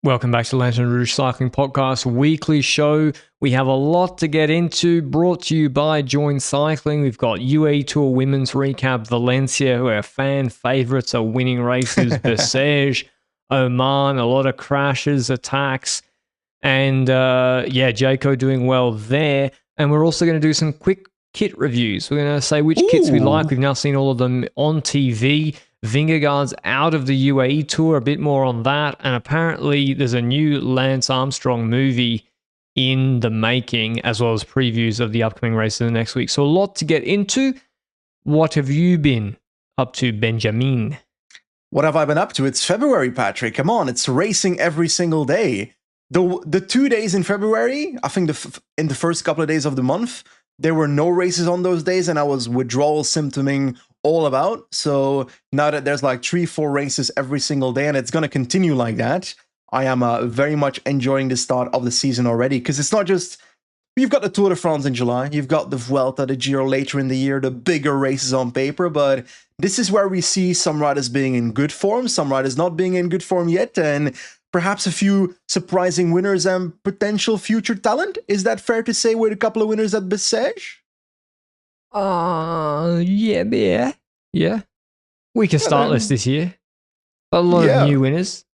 Welcome back to Lanterne Rouge Cycling Podcast weekly show. We have a lot to get into, brought to you by Join Cycling. We've got UAE Tour Women's Recap, Valencia, who are fan favourites, are winning races, Bessèges, Oman, a lot of crashes, attacks, and Jayco doing well there. And we're also going to do some quick kit reviews. We're going to say which kits we like. We've now seen all of them on TV. Vingegaard's out of the UAE Tour, a bit more on that. And apparently there's a new Lance Armstrong movie in the making, as well as previews of the upcoming races the next week. So a lot to get into. What have you been up to, Benjamin? What have I been up to? It's February, Patrick. Come on, it's racing every single day. The 2 days in February, I think in the first couple of days of the month, there were no races on those days, and I was withdrawal symptoming all about. So now that there's like 3-4 races every single day, and it's going to continue like that, I am very much enjoying the start of the season already, because it's not just, you've got the Tour de France in July, you've got the Vuelta, the Giro later in the year, the bigger races on paper, but this is where we see some riders being in good form, some riders not being in good form yet, and perhaps a few surprising winners and potential future talent. Is that fair to say, with a couple of winners at Bessèges? Yeah. We can start list this year. A lot of new winners.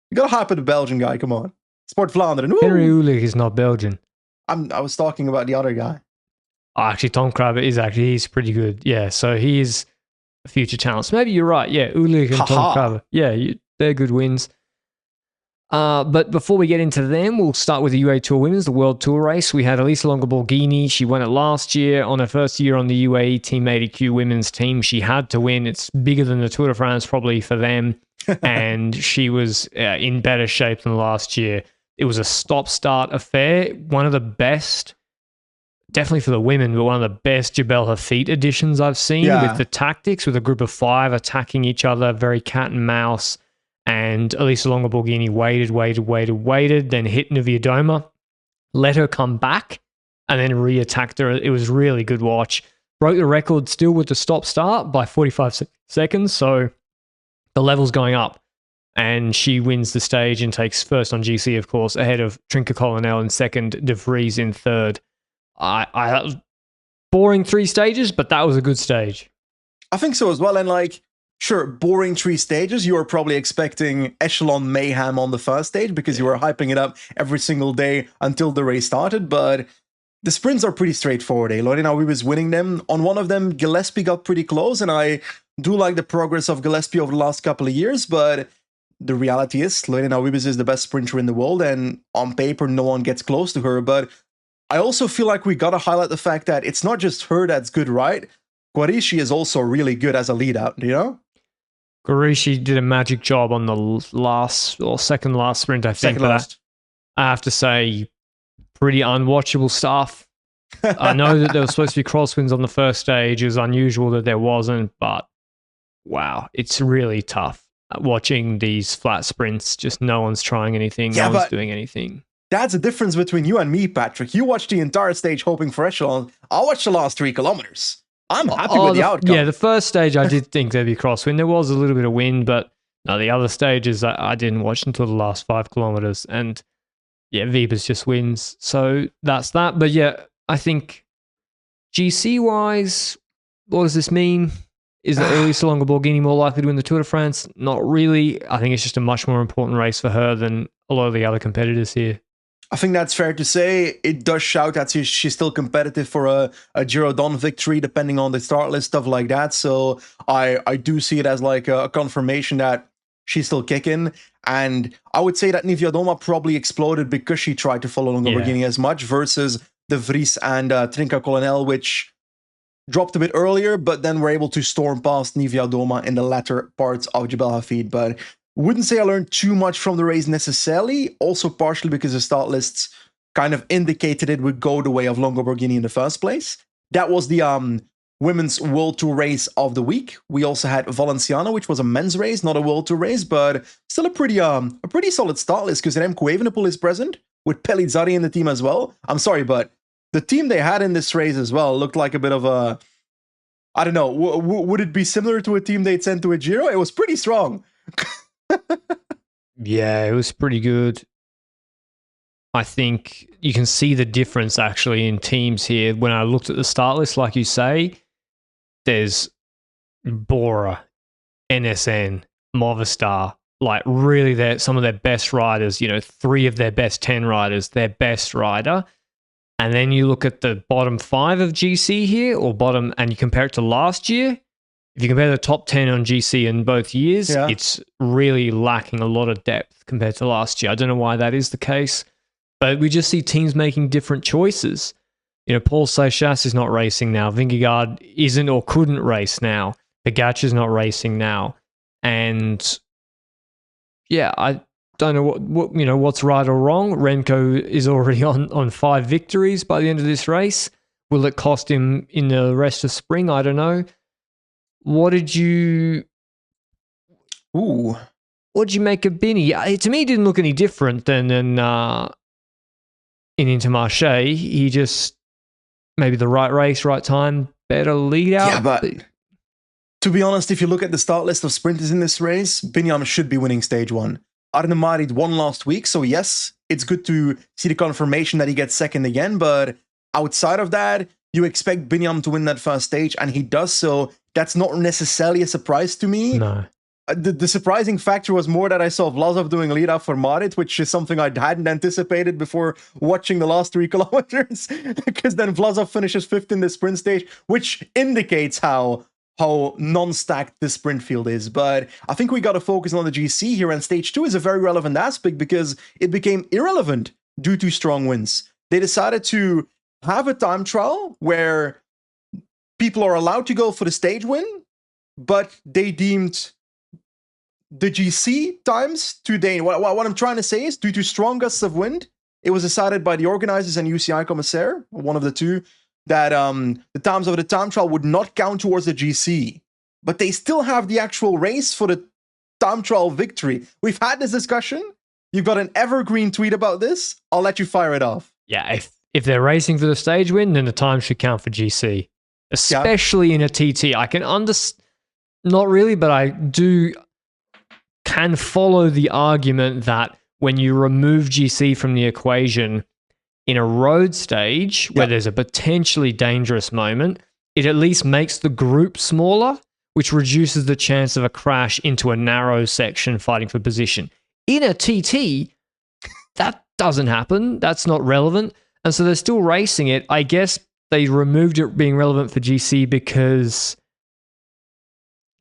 You gotta hype at the Belgian guy, come on. Sport Vlaanderen. Woo! Henry Ulich is not Belgian. I was talking about the other guy. Oh, actually, Tom Kravitz he's pretty good. Yeah, so he is a future talent. So maybe you're right. Yeah, Ulich and Tom Kravitz. Yeah, they're good wins. But before we get into them, we'll start with the UAE Tour Women's, the World Tour race. We had Elisa Longo-Borghini. She won it last year. On her first year on the UAE Team ADQ Women's team, she had to win. It's bigger than the Tour de France probably for them. And she was in better shape than last year. It was a stop-start affair. One of the best, definitely for the women, but one of the best Jebel Hafid editions I've seen with the tactics, with a group of 5 attacking each other, very cat and mouse. And Elisa Longo-Borghini waited, then hit Niewiadoma, let her come back, and then re-attacked her. It was really good watch. Broke the record still with the stop-start by 45 seconds, so the level's going up. And she wins the stage and takes first on GC, of course, ahead of Trinke Colonel in second, De Vries in third. Boring 3 stages, but that was a good stage. I think so as well, and sure, boring 3 stages. You were probably expecting echelon mayhem on the first stage because you were hyping it up every single day until the race started. But the sprints are pretty straightforward. Lorena Wiebe was winning them. On one of them, Gillespie got pretty close, and I do like the progress of Gillespie over the last couple of years. But the reality is, Lorena Wiebe is the best sprinter in the world, and on paper, no one gets close to her. But I also feel like we gotta highlight the fact that it's not just her that's good, right? Guarici is also really good as a lead out, you know? Guarici did a magic job on the last or second last sprint, I think. Second last. I have to say, pretty unwatchable stuff. I know that there was supposed to be crosswinds on the first stage. It was unusual that there wasn't, but wow, it's really tough watching these flat sprints. Just no one's trying anything, no one's doing anything. That's the difference between you and me, Patrick. You watched the entire stage hoping for echelon. I watched the last 3 kilometers. I'm happy with the outcome. Yeah, the first stage I did think there'd be crosswind. There was a little bit of wind, but no, the other stages I didn't watch until the last 5 kilometers. And yeah, Wiebes just wins. So that's that. But yeah, I think GC-wise, what does this mean? Is Elisa Longo-Borghini more likely to win the Tour de France? Not really. I think it's just a much more important race for her than a lot of the other competitors here. I think that's fair to say. It does shout that she's still competitive for a Giro Don victory, depending on the start list, stuff like that. So I do see it as like a confirmation that she's still kicking. And I would say that Niewiadoma probably exploded because she tried to follow Longo-Borghini as much, versus De Vries and Trinke Colonel, which dropped a bit earlier, but then were able to storm past Niewiadoma in the latter parts of Jebel Hafid. But wouldn't say I learned too much from the race necessarily, also partially because the start lists kind of indicated it would go the way of Longo-Borghini in the first place. That was the Women's World Tour race of the week. We also had Valenciano, which was a men's race, not a World Tour race, but still a pretty solid start list, because Remco Evenepoel is present, with Pellizzari in the team as well. I'm sorry, but the team they had in this race as well looked like a bit of a, I don't know, would it be similar to a team they'd sent to a Giro? It was pretty strong. Yeah, it was pretty good. I think you can see the difference actually in teams here. When I looked at the start list, like you say, there's Bora, NSN, Movistar, like really some of their best riders, 3 of their best 10 riders, their best rider. And then you look at the bottom 5 of GC here, and you compare it to last year. If you compare the top 10 on GC in both years, it's really lacking a lot of depth compared to last year. I don't know why that is the case, but we just see teams making different choices. Paul Seychelles is not racing now. Vingegaard isn't or couldn't race now. Pogacar's not racing now. And yeah, I don't know what's right or wrong. Remco is already on 5 victories by the end of this race. Will it cost him in the rest of spring? I don't know. What did you make of Binny? To me, he didn't look any different than in Intermarché. He just maybe the right race, right time, better lead out. Yeah, but to be honest, if you look at the start list of sprinters in this race, Binyam should be winning stage 1. Arne Marit won last week, so yes, it's good to see the confirmation that he gets second again, but outside of that, you expect Binyam to win that first stage, and he does so. That's not necessarily a surprise to me. No. The surprising factor was more that I saw Vlasov doing lead up for Marit, which is something I hadn't anticipated before watching the last 3 kilometers, because then Vlasov finishes 5th in the sprint stage, which indicates how non-stacked the sprint field is. But I think we got to focus on the GC here, and stage 2 is a very relevant aspect because it became irrelevant due to strong winds. They decided to have a time trial where people are allowed to go for the stage win, but they deemed the GC times too dangerous. What I'm trying to say is, due to strong gusts of wind, it was decided by the organizers and UCI Commissaire, one of the two, that the times of the time trial would not count towards the GC. But they still have the actual race for the time trial victory. We've had this discussion. You've got an evergreen tweet about this. I'll let you fire it off. Yeah, if they're racing for the stage win, then the time should count for GC. Especially in a TT. I can understand, not really, but I can follow the argument that when you remove GC from the equation in a road stage where there's a potentially dangerous moment, it at least makes the group smaller, which reduces the chance of a crash into a narrow section fighting for position. In a TT, that doesn't happen. That's not relevant. And so they're still racing it. I guess they removed it being relevant for GC because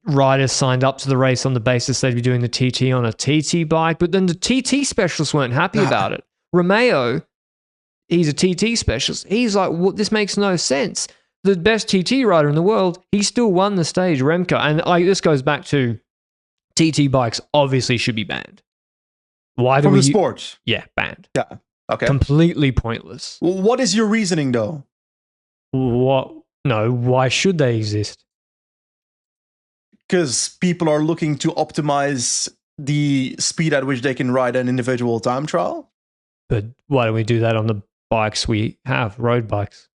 riders signed up to the race on the basis they'd be doing the TT on a TT bike, but then the TT specialists weren't happy about it. Romeo, he's a TT specialist. He's like, this makes no sense. The best TT rider in the world, he still won the stage, Remco. And this goes back to TT bikes obviously should be banned. Why do From the sport? Yeah, banned. Yeah, okay. Completely pointless. Well, what is your reasoning, though? What? No, why should they exist? Because people are looking to optimize the speed at which they can ride an individual time trial. But why don't we do that on the bikes we have, road bikes?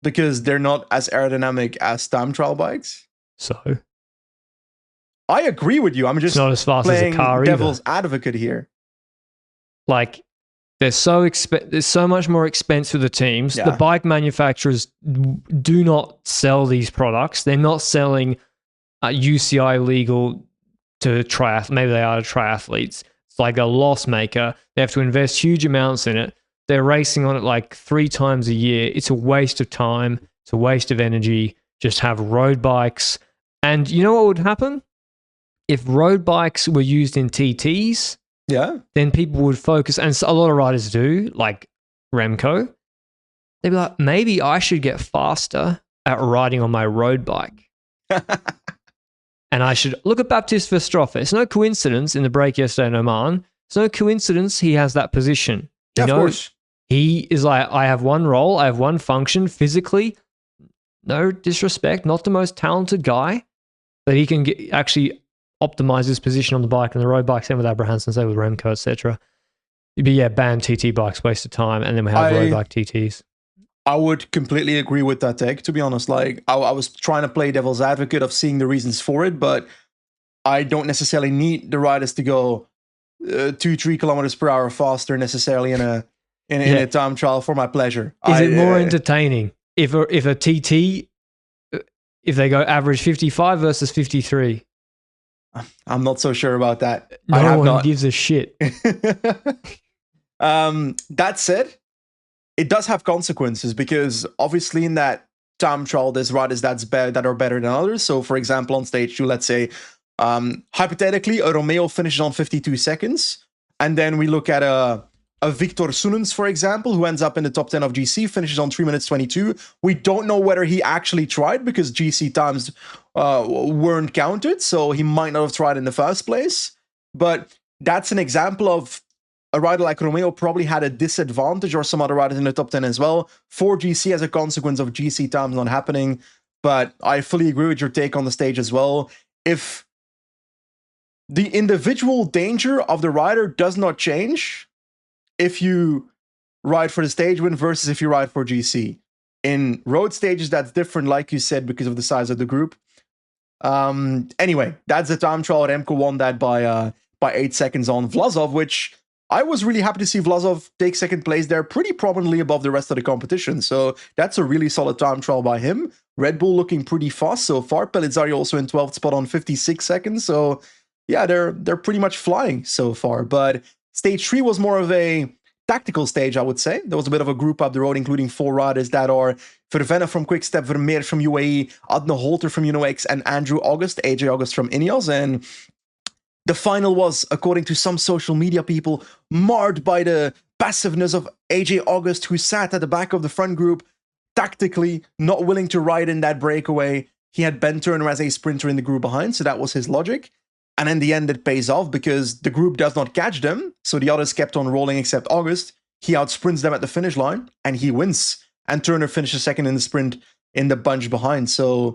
Because they're not as aerodynamic as time trial bikes. So? I agree with you. I'm just not as fast playing as a car devil's either. advocate here. Like, there's so much more expense for the teams. Yeah. The bike manufacturers do not sell these products. They're not selling UCI legal to triathletes. Maybe they are to triathletes. It's like a loss maker. They have to invest huge amounts in it. They're racing on it like 3 times a year. It's a waste of time. It's a waste of energy. Just have road bikes. And you know what would happen? If road bikes were used in TTs, then people would focus, and a lot of riders do, like Remco. They'd be like, maybe I should get faster at riding on my road bike. And I should look at Baptiste Verstrophe. It's no coincidence in the break yesterday in Oman. It's no coincidence he has that position. Yeah, of course. He is like, I have one role, I have one function physically. No disrespect, not the most talented guy, but he can actually optimize his position on the bike and the road bike. Same with Abrahamson, same with Remco, etc. But yeah, ban TT bikes, waste of time, and then we have road bike TTs. I would completely agree with that take, to be honest. Like, I was trying to play devil's advocate of seeing the reasons for it, but I don't necessarily need the riders to go 2-3 kilometers per hour faster necessarily in a time trial for my pleasure. Is it more entertaining if a TT, if they go average 55 versus 53? I'm not so sure about that. No one gives a shit. That said, it does have consequences because obviously in that time trial, there's riders that are better than others. So, for example, on stage 2, let's say, hypothetically, a Romeo finishes on 52 seconds, and then we look at a Victor Sunens, for example, who ends up in the top 10 of GC, finishes on 3 minutes 22. We don't know whether he actually tried because GC times weren't counted, so he might not have tried in the first place. But that's an example of a rider like Romeo probably had a disadvantage, or some other riders in the top 10 as well, for GC as a consequence of GC times not happening. But I fully agree with your take on the stage as well. If the individual danger of the rider does not change if you ride for the stage win versus if you ride for GC. In road stages, that's different, like you said, because of the size of the group. Anyway, that's the time trial. Remco won that by 8 seconds on Vlasov, which I was really happy to see Vlasov take second place there, pretty prominently above the rest of the competition. So that's a really solid time trial by him. Red Bull looking pretty fast so far. Pellizzari also in 12th spot on 56 seconds. So yeah, they're pretty much flying so far. But stage 3 was more of a tactical stage, I would say. There was a bit of a group up the road, including 4 riders that are Vervenne from Quickstep, Vermeer from UAE, Adne Holter from UNOX, and Andrew August, AJ August from Ineos. And the final was, according to some social media people, marred by the passiveness of AJ August, who sat at the back of the front group, tactically not willing to ride in that breakaway. He had Ben Turner as a sprinter in the group behind, so that was his logic. And in the end, it pays off because the group does not catch them. So the others kept on rolling except August. He outsprints them at the finish line and he wins. And Turner finishes second in the sprint in the bunch behind. So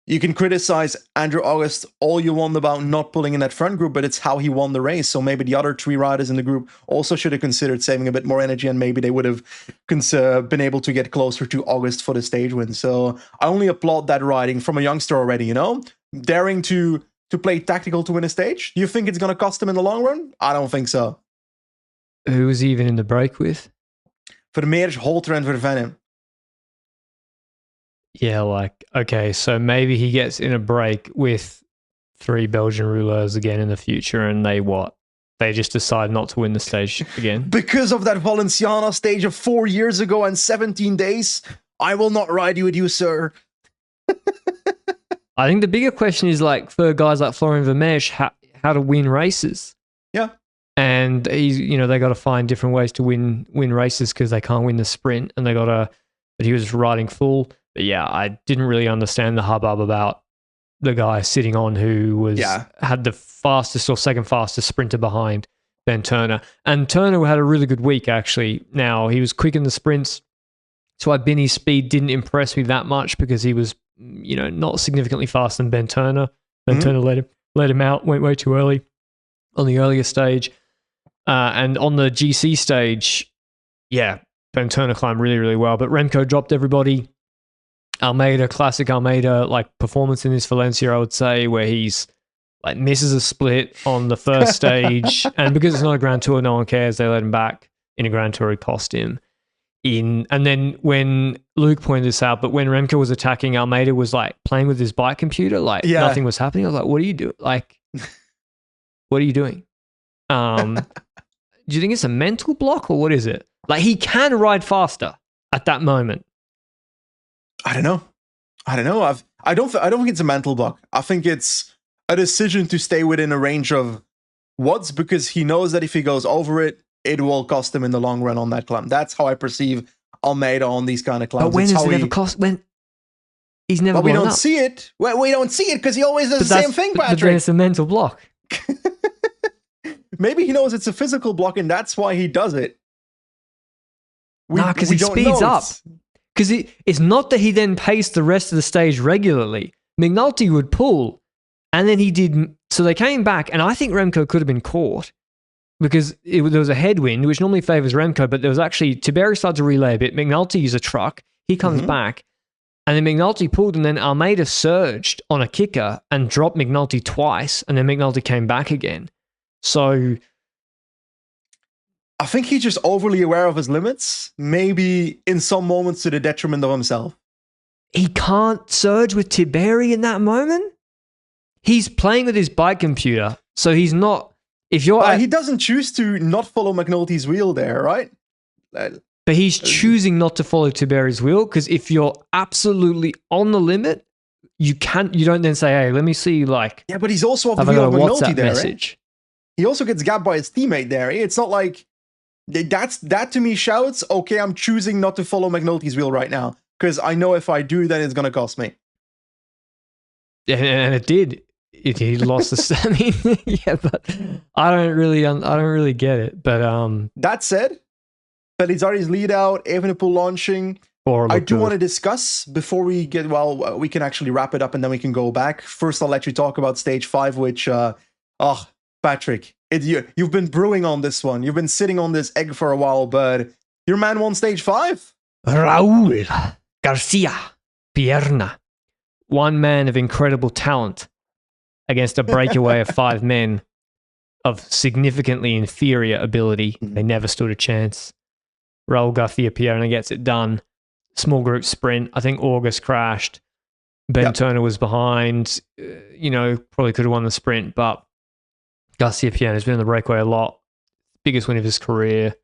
you can criticize Andrew August all you want about not pulling in that front group, but it's how he won the race. So maybe the other 3 riders in the group also should have considered saving a bit more energy, and maybe they would have been able to get closer to August for the stage win. So I only applaud that riding from a youngster already, you know? Daring to play tactical to win a stage? Do you think it's going to cost him in the long run? I don't think so. Who was he even in the break with? Vermeer, Holter, and Vervenne. Yeah, like, okay, so maybe he gets in a break with 3 Belgian rouleurs again in the future, and they just decide not to win the stage again? Because of that Valenciana stage of 4 years ago and 17 days, I will not ride you with you, sir. I think the bigger question is, like, for guys like Florian Vermeersch, how to win races. Yeah. And they got to find different ways to win races because they can't win the sprint, and but he was riding full. But yeah, I didn't really understand the hubbub about the guy sitting on who had the fastest or second fastest sprinter behind Ben Turner. And Turner had a really good week, actually. Now, he was quick in the sprints. So Binny's speed didn't impress me that much because he was, not significantly faster than Ben Turner. Ben Turner let him out, went way too early on the earlier stage. And on the GC stage, yeah, Ben Turner climbed really, really well. But Remco dropped everybody. Almeida, classic Almeida, like performance in this Valencia, I would say, where he's like misses a split on the first stage. And because it's not a Grand Tour, no one cares. They let him back. In a Grand Tour, it cost him. And then when Luke pointed this out, but when Remco was attacking, Almeida was like playing with his bike computer, like nothing was happening. I was like, what are you doing? Like, what are you doing? Do you think it's a mental block or what is it? Like, he can ride faster at that moment. I don't know. I don't think it's a mental block. I think it's a decision to stay within a range of watts because he knows that if he goes over it, it will cost him in the long run on that climb. That's how I perceive Almeida on these kind of climbs. But when does it ever cost? When he's never. But we don't see it. We don't see it because he always does the same thing, Patrick. But then it's a mental block. Maybe he knows it's a physical block, and that's why he does it. Because he speeds up. Because it's not that he then paced the rest of the stage regularly. McNulty would pull, and then he did. So they came back, and I think Remco could have been caught because there was a headwind, which normally favors Remco, but there was actually Tiberi started to relay a bit. McNulty is a truck. He comes back, and then McNulty pulled, and then Almeida surged on a kicker and dropped McNulty twice, and then McNulty came back again. So I think he's just overly aware of his limits, maybe in some moments to the detriment of himself. He can't surge with Tiberi in that moment. He's playing with his bike computer, so he's not. If you're, he doesn't choose to not follow McNulty's wheel there, right? But he's choosing not to follow Tiberi's wheel, because if you're absolutely on the limit, you don't then say, "Hey, let me see." Like, yeah, but he's also off the wheel of McNulty there. Message. He also gets gapped by his teammate there. It's not like that to me shouts, "Okay, I'm choosing not to follow McNulty's wheel right now because I know if I do, then it's going to cost me." Yeah, and it did. He lost the. I mean, yeah, but I don't really get it. But that said, Pellizzari's lead out, Evenepoel launching. I do want to discuss before we get. Well, we can actually wrap it up and then we can go back. First, I'll let you talk about stage 5, which, Patrick, you've been brewing on this one. You've been sitting on this egg for a while, but your man won stage 5. Raúl Garcia Pierna, one man of incredible talent against a breakaway of 5 men of significantly inferior ability. They never stood a chance. Raúl Garcia Pierna gets it done. Small group sprint. I think August crashed. Ben Turner was behind. Probably could have won the sprint, but Garcia Pierna has been in the breakaway a lot. Biggest win of his career.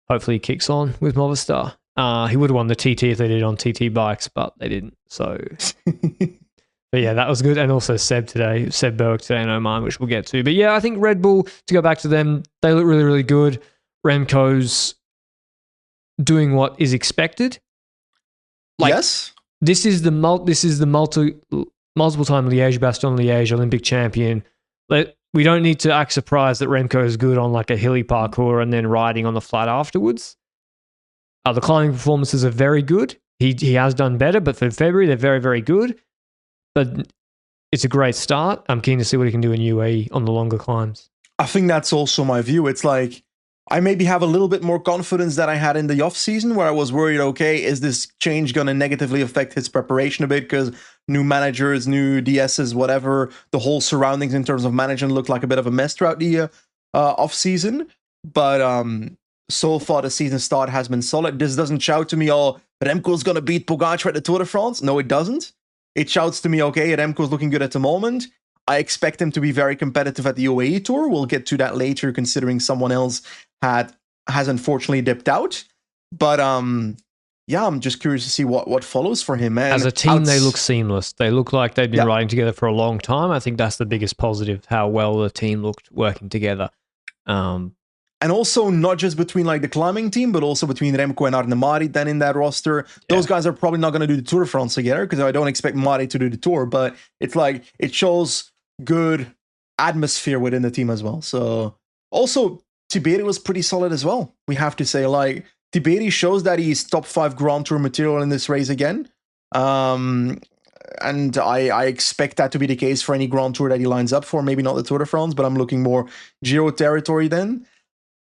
Hopefully he kicks on with Movistar. He would have won the TT if they did it on TT bikes, but they didn't. So, but yeah, that was good. And also Seb Berwick today in Oman, which we'll get to. But yeah, I think Red Bull, to go back to them, they look really, really good. Remco's doing what is expected. Yes. This is the multiple time Liège-Bastogne-Liège Olympic champion. We don't need to act surprised that Remco is good on like a hilly parkour and then riding on the flat afterwards. The climbing performances are very good. He has done better, but for February, they're very, very good. But it's a great start. I'm keen to see what he can do in UAE on the longer climbs. I think that's also my view. It's like, I maybe have a little bit more confidence than I had in the off season, where I was worried, okay, is this change going to negatively affect his preparation a bit because new managers, new DSs, whatever, the whole surroundings in terms of management looked like a bit of a mess throughout the off season. But so far the season start has been solid. This doesn't shout to me, oh, Remco's going to beat Pogacar at the Tour de France. No, it doesn't. It shouts to me, okay, Remco's looking good at the moment. I expect him to be very competitive at the UAE Tour. We'll get to that later, considering someone else has unfortunately dipped out. But yeah, I'm just curious to see what follows for him. And as a team, they look seamless. They look like they've been riding together for a long time. I think that's the biggest positive, how well the team looked working together. And also not just between like the climbing team, but also between Remco and Arne Mari then in that roster. Those guys are probably not going to do the Tour de France together because I don't expect Mari to do the Tour, but it's like it shows good atmosphere within the team as well. So also Tiberi was pretty solid as well. We have to say, like, Tiberi shows that he's top 5 Grand Tour material in this race again. And I expect that to be the case for any Grand Tour that he lines up for. Maybe not the Tour de France, but I'm looking more Giro territory then.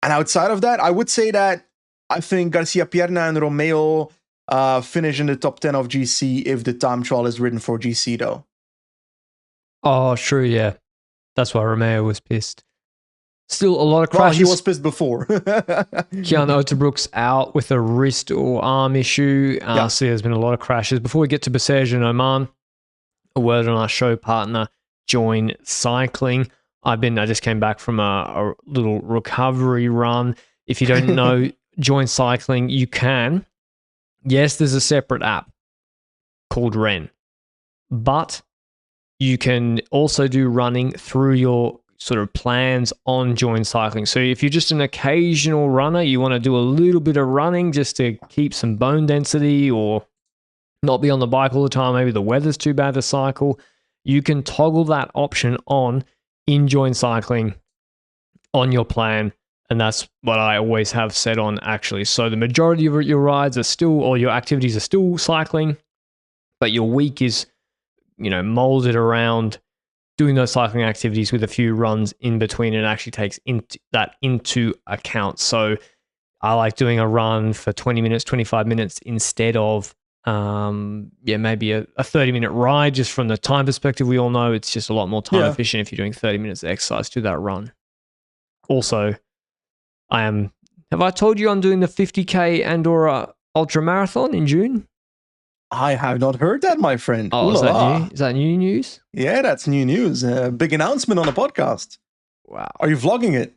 And outside of that, I would say that I think Garcia Pierna and Romeo finish in the top 10 of GC if the time trial is written for GC, though. Oh, true, yeah. That's why Romeo was pissed. Still a lot of crashes. Well, he was pissed before. Kjell Otterbrook's out with a wrist or arm issue. So there's been a lot of crashes. Before we get to Bessèges and Oman, a word on our show partner, Join Cycling. I just came back from a little recovery run. If you don't know Join Cycling, you can. Yes, there's a separate app called Ren, but you can also do running through your sort of plans on Join Cycling. So if you're just an occasional runner, you want to do a little bit of running just to keep some bone density or not be on the bike all the time, maybe the weather's too bad to cycle, you can toggle that option on in Join Cycling on your plan. And that's what I always have set on, actually. So the majority of your rides are still, or your activities are still cycling, but your week is, molded around doing those cycling activities with a few runs in between. It actually takes that into account. So I like doing a run for 20 minutes, 25 minutes instead of, maybe a 30-minute ride. Just from the time perspective, we all know it's just a lot more time efficient if you're doing 30 minutes of exercise to that run. Also, I am Have I told you I'm doing the 50K Andorra Ultra Marathon in June? I have not heard that, my friend. Oh, is that new? Is that new news? Yeah, that's new news. Big announcement on the podcast. Wow. Are you vlogging it?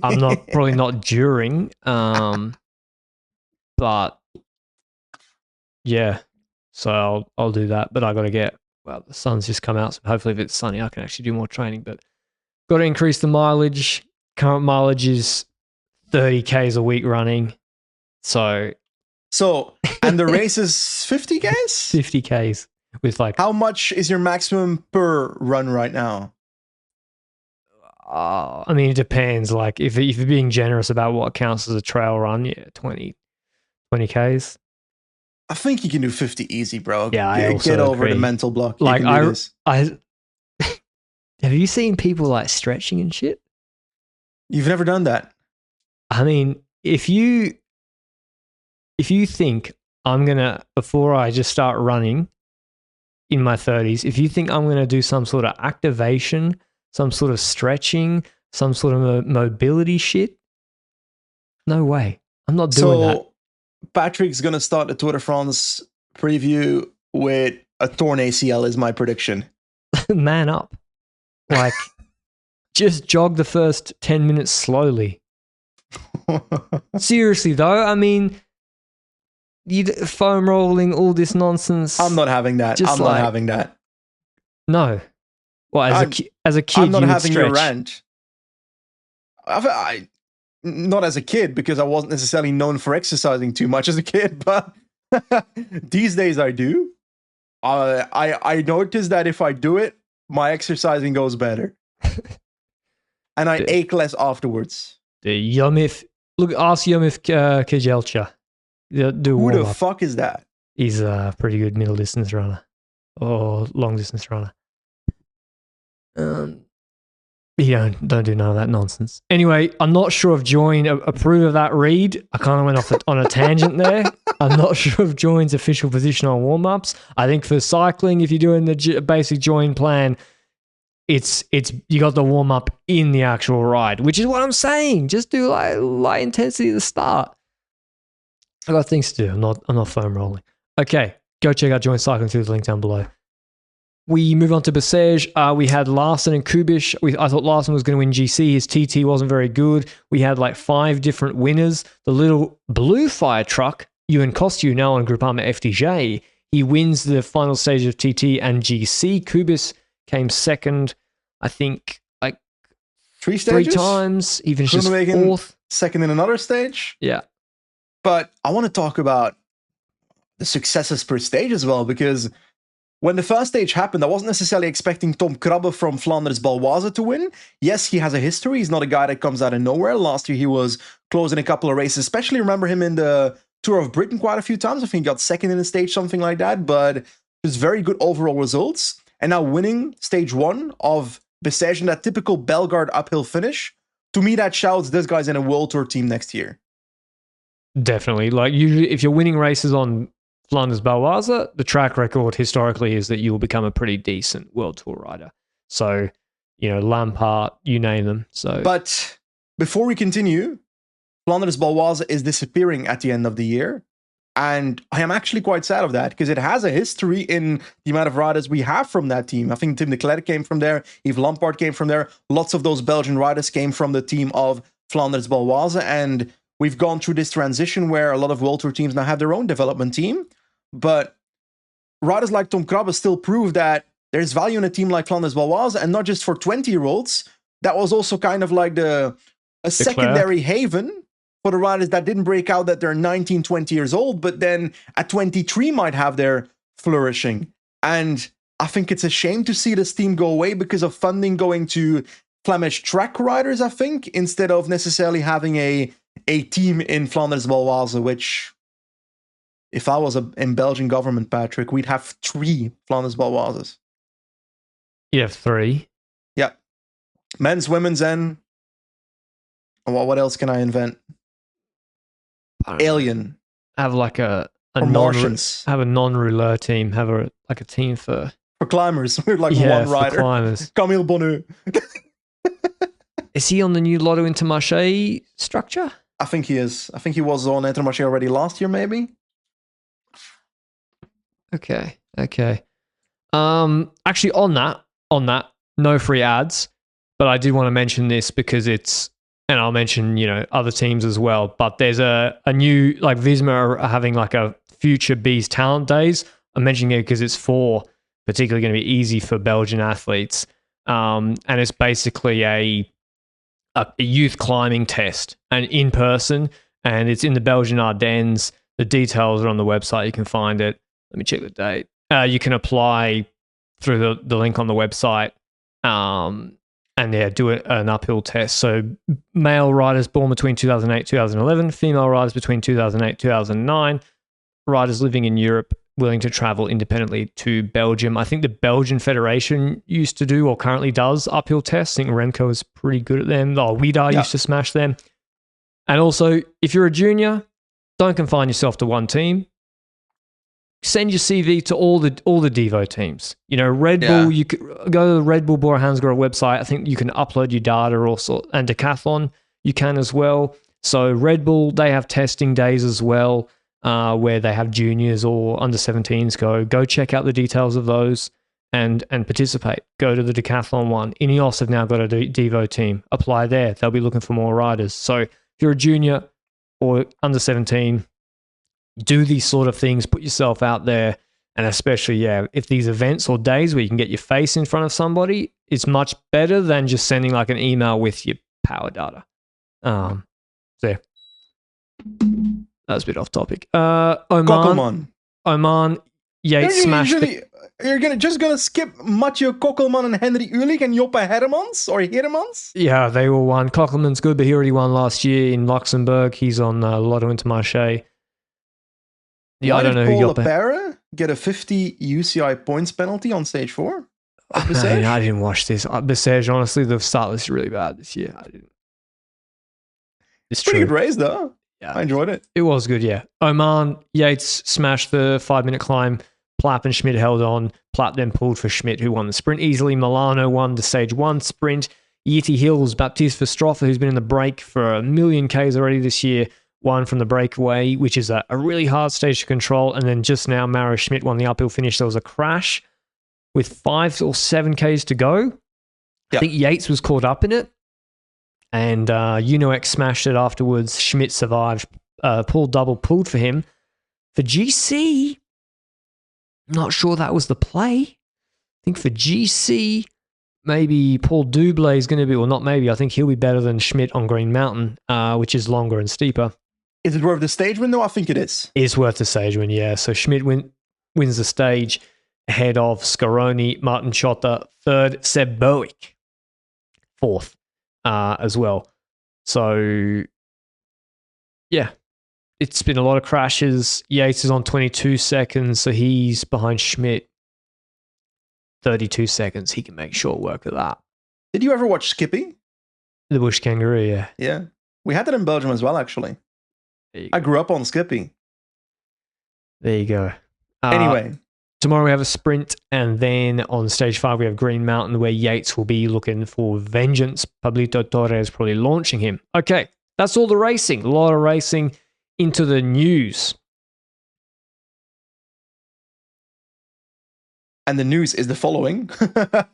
I'm probably not during, but yeah. So I'll do that. But I got to the sun's just come out. So hopefully if it's sunny, I can actually do more training. But got to increase the mileage. Current mileage is 30Ks a week running. So, and the race is 50Ks? 50Ks with like. How much is your maximum per run right now? I mean, it depends. Like if you're being generous about what counts as a trail run, 20Ks. I think you can do 50 easy, bro. Yeah, I also get over agree. the mental block. Like I have you seen people like stretching and shit? You've never done that. I mean, if you think I'm gonna, before I just start running in my 30s, if you think I'm gonna do some sort of activation, some sort of stretching, some sort of mobility shit, no way. I'm not doing that. Patrick's gonna start the Tour de France preview with a torn ACL is my prediction. Man up. Like, just jog the first 10 minutes slowly. Seriously though, I mean, foam rolling, all this nonsense. I'm not having that. I'm not having that. No. Well, as a kid, I'm not you having would your rant. Not as a kid, because I wasn't necessarily known for exercising too much as a kid, but these days I do. I notice that if I do it, my exercising goes better. And I ache less afterwards. Ask Yomif Kajelcha. Who the fuck is that? He's a pretty good middle distance runner or long distance runner. You don't do none of that nonsense. Anyway, I'm not sure if Join approve of that read. I kind of went off on a tangent there. I'm not sure if Join's official position on warm-ups. I think for cycling, if you're doing the basic Join plan, it's you got the warm-up in the actual ride, which is what I'm saying. Just do light intensity at the start. I got things to do. I'm not foam rolling. Okay, go check out Join Cycling through the link down below. We move on to Bessèges. We had Larson and Kubish. I thought Larson was going to win GC. His TT wasn't very good. We had like 5 different winners. The little blue fire truck, Ewan Kostu, now on Groupama FDJ, he wins the final stage of TT and GC. Kubish came second, I think, like 3 stages? 3 times. He finishes 4th. Second in another stage? Yeah. But I want to talk about the successes per stage as well, because when the first stage happened, I wasn't necessarily expecting Tom Krabbe from Flanders-Baloise to win. Yes, he has a history. He's not a guy that comes out of nowhere. Last year, he was close in a couple of races, especially remember him in the Tour of Britain quite a few times. I think he got second in the stage, something like that. But just very good overall results. And now winning stage 1 of Bessèges in that typical Bellegarde uphill finish. To me, that shouts this guy's in a World Tour team next year. Definitely. Like usually, if you're winning races on Flanders-Baloise, the track record historically is that you will become a pretty decent World Tour rider. So, Lampard, you name them. So, but before we continue, Flanders-Baloise is disappearing at the end of the year. And I am actually quite sad of that, because it has a history in the amount of riders we have from that team. I think Tim de Klerk came from there. Yves Lampaert came from there. Lots of those Belgian riders came from the team of Flanders-Baloise. And we've gone through this transition where a lot of World Tour teams now have their own development team. But riders like Tom Krabbe still prove that there's value in a team like Flanders-Baloise, and not just for 20-year-olds. That was also kind of like a secondary haven for the riders that didn't break out that they're 19, 20 years old, but then at 23 might have their flourishing. And I think it's a shame to see this team go away because of funding going to Flemish track riders, I think, instead of necessarily having a team in Flanders-Baloise, which, if I was in Belgian government, Patrick, we'd have 3 Flanders-Baloises. You have 3? Yeah. Men's, women's, and what else can I invent? Alien. Have like a Martians. Have a non-rouleur team. Have a team for climbers. We're like one rider. For climbers. Camille Bonneau. Is he on the new Lotto Intermarché structure? I think he is. I think he was on Intermarché already last year, maybe. Okay. Actually, on that, no free ads, but I did want to mention this because and I'll mention, other teams as well. But there's a new, like Visma are having like a Future Bees Talent Days. I'm mentioning it because it's particularly going to be easy for Belgian athletes. And it's basically a youth climbing test and in person, and it's in the Belgian Ardennes. The details are on the website. You can find it. Let me check the date. You can apply through the link on the website. And do an uphill test. So male riders born between 2008 2011, female riders between 2008 2009, riders living in Europe willing to travel independently to Belgium. I think the Belgian Federation used to do or currently does uphill tests. I think Remco is pretty good at them. Widar used to smash them. And also, if you're a junior, don't confine yourself to one team. Send your CV to all the Devo teams. Red Bull, you could go to the Red Bull Bora Hansgrohe website. I think you can upload your data also, and Decathlon you can as well. So Red Bull, they have testing days as well, where they have juniors or under 17s go check out the details of those and participate. Go to the Decathlon one. Ineos have now got a Devo team. Apply there. They'll be looking for more riders. So if you're a junior or under 17, do these sort of things, put yourself out there, and especially, if these events or days where you can get your face in front of somebody, it's much better than just sending like an email with your power data. So that was a bit off topic. Oman, Yates smashed. You're just gonna skip Mathieu Kokkelman and Henry Ulich and Joppe Hermans? Yeah, they all won. Kokkelman's good, but he already won last year in Luxembourg. He's on Lotto Intermarché. Why did Paul Lepere get a 50 UCI points penalty on stage 4? I didn't watch this. Bessèges, honestly, the start was really bad this year. I didn't. It's pretty good race, though. Yeah, I enjoyed it. It was good, yeah. Oman, Yates smashed the 5-minute climb. Plapp and Schmidt held on. Plapp then pulled for Schmidt, who won the sprint easily. Milano won the stage 1 sprint. Yeti Hills, Baptiste Verstroffer, who's been in the break for a million Ks already this year, won from the breakaway, which is a really hard stage to control. And then just now, Maro Schmidt won the uphill finish. There was a crash with 5 or 7 Ks to go. Yep. I think Yates was caught up in it. And Unox smashed it afterwards. Schmidt survived. Pulled for him. For GC, not sure that was the play. I think for GC, maybe Paul Dublé is going to be, well, not maybe, I think he'll be better than Schmidt on Green Mountain, which is longer and steeper. Is it worth the stage win, though? I think it is. It's worth the stage win, yeah. So Schmidt wins the stage ahead of Scaroni, Martin Chotta, 3rd, Seb Bowick, 4th as well. So, yeah, it's been a lot of crashes. Yates is on 22 seconds, so he's behind Schmidt. 32 seconds. He can make short work of that. Did you ever watch Skippy? The Bush Kangaroo, yeah. Yeah. We had that in Belgium as well, actually. I grew up on Skippy. There you go. Anyway. Tomorrow we have a sprint, and then on stage 5 we have Green Mountain, where Yates will be looking for vengeance. Pablito Torres probably launching him. Okay, that's all the racing. A lot of racing. Into the news. And the news is the following.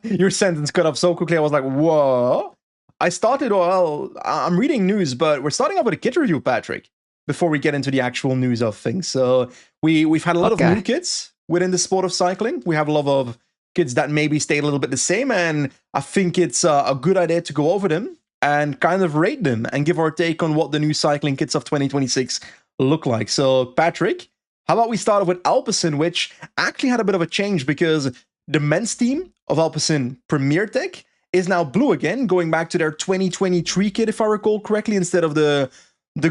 Your sentence cut off so quickly, I was like, whoa. I'm reading news, but we're starting off with a kit review, Patrick, before we get into the actual news of things. So we've had a lot of new kits within the sport of cycling. We have a lot of kits that maybe stay a little bit the same, and I think it's a good idea to go over them and kind of rate them and give our take on what the new cycling kits of 2026 look like. So, Patrick, how about we start off with Alpecin, which actually had a bit of a change because the men's team of Alpecin Premier Tech is now blue again, going back to their 2023 kit, if I recall correctly, instead of the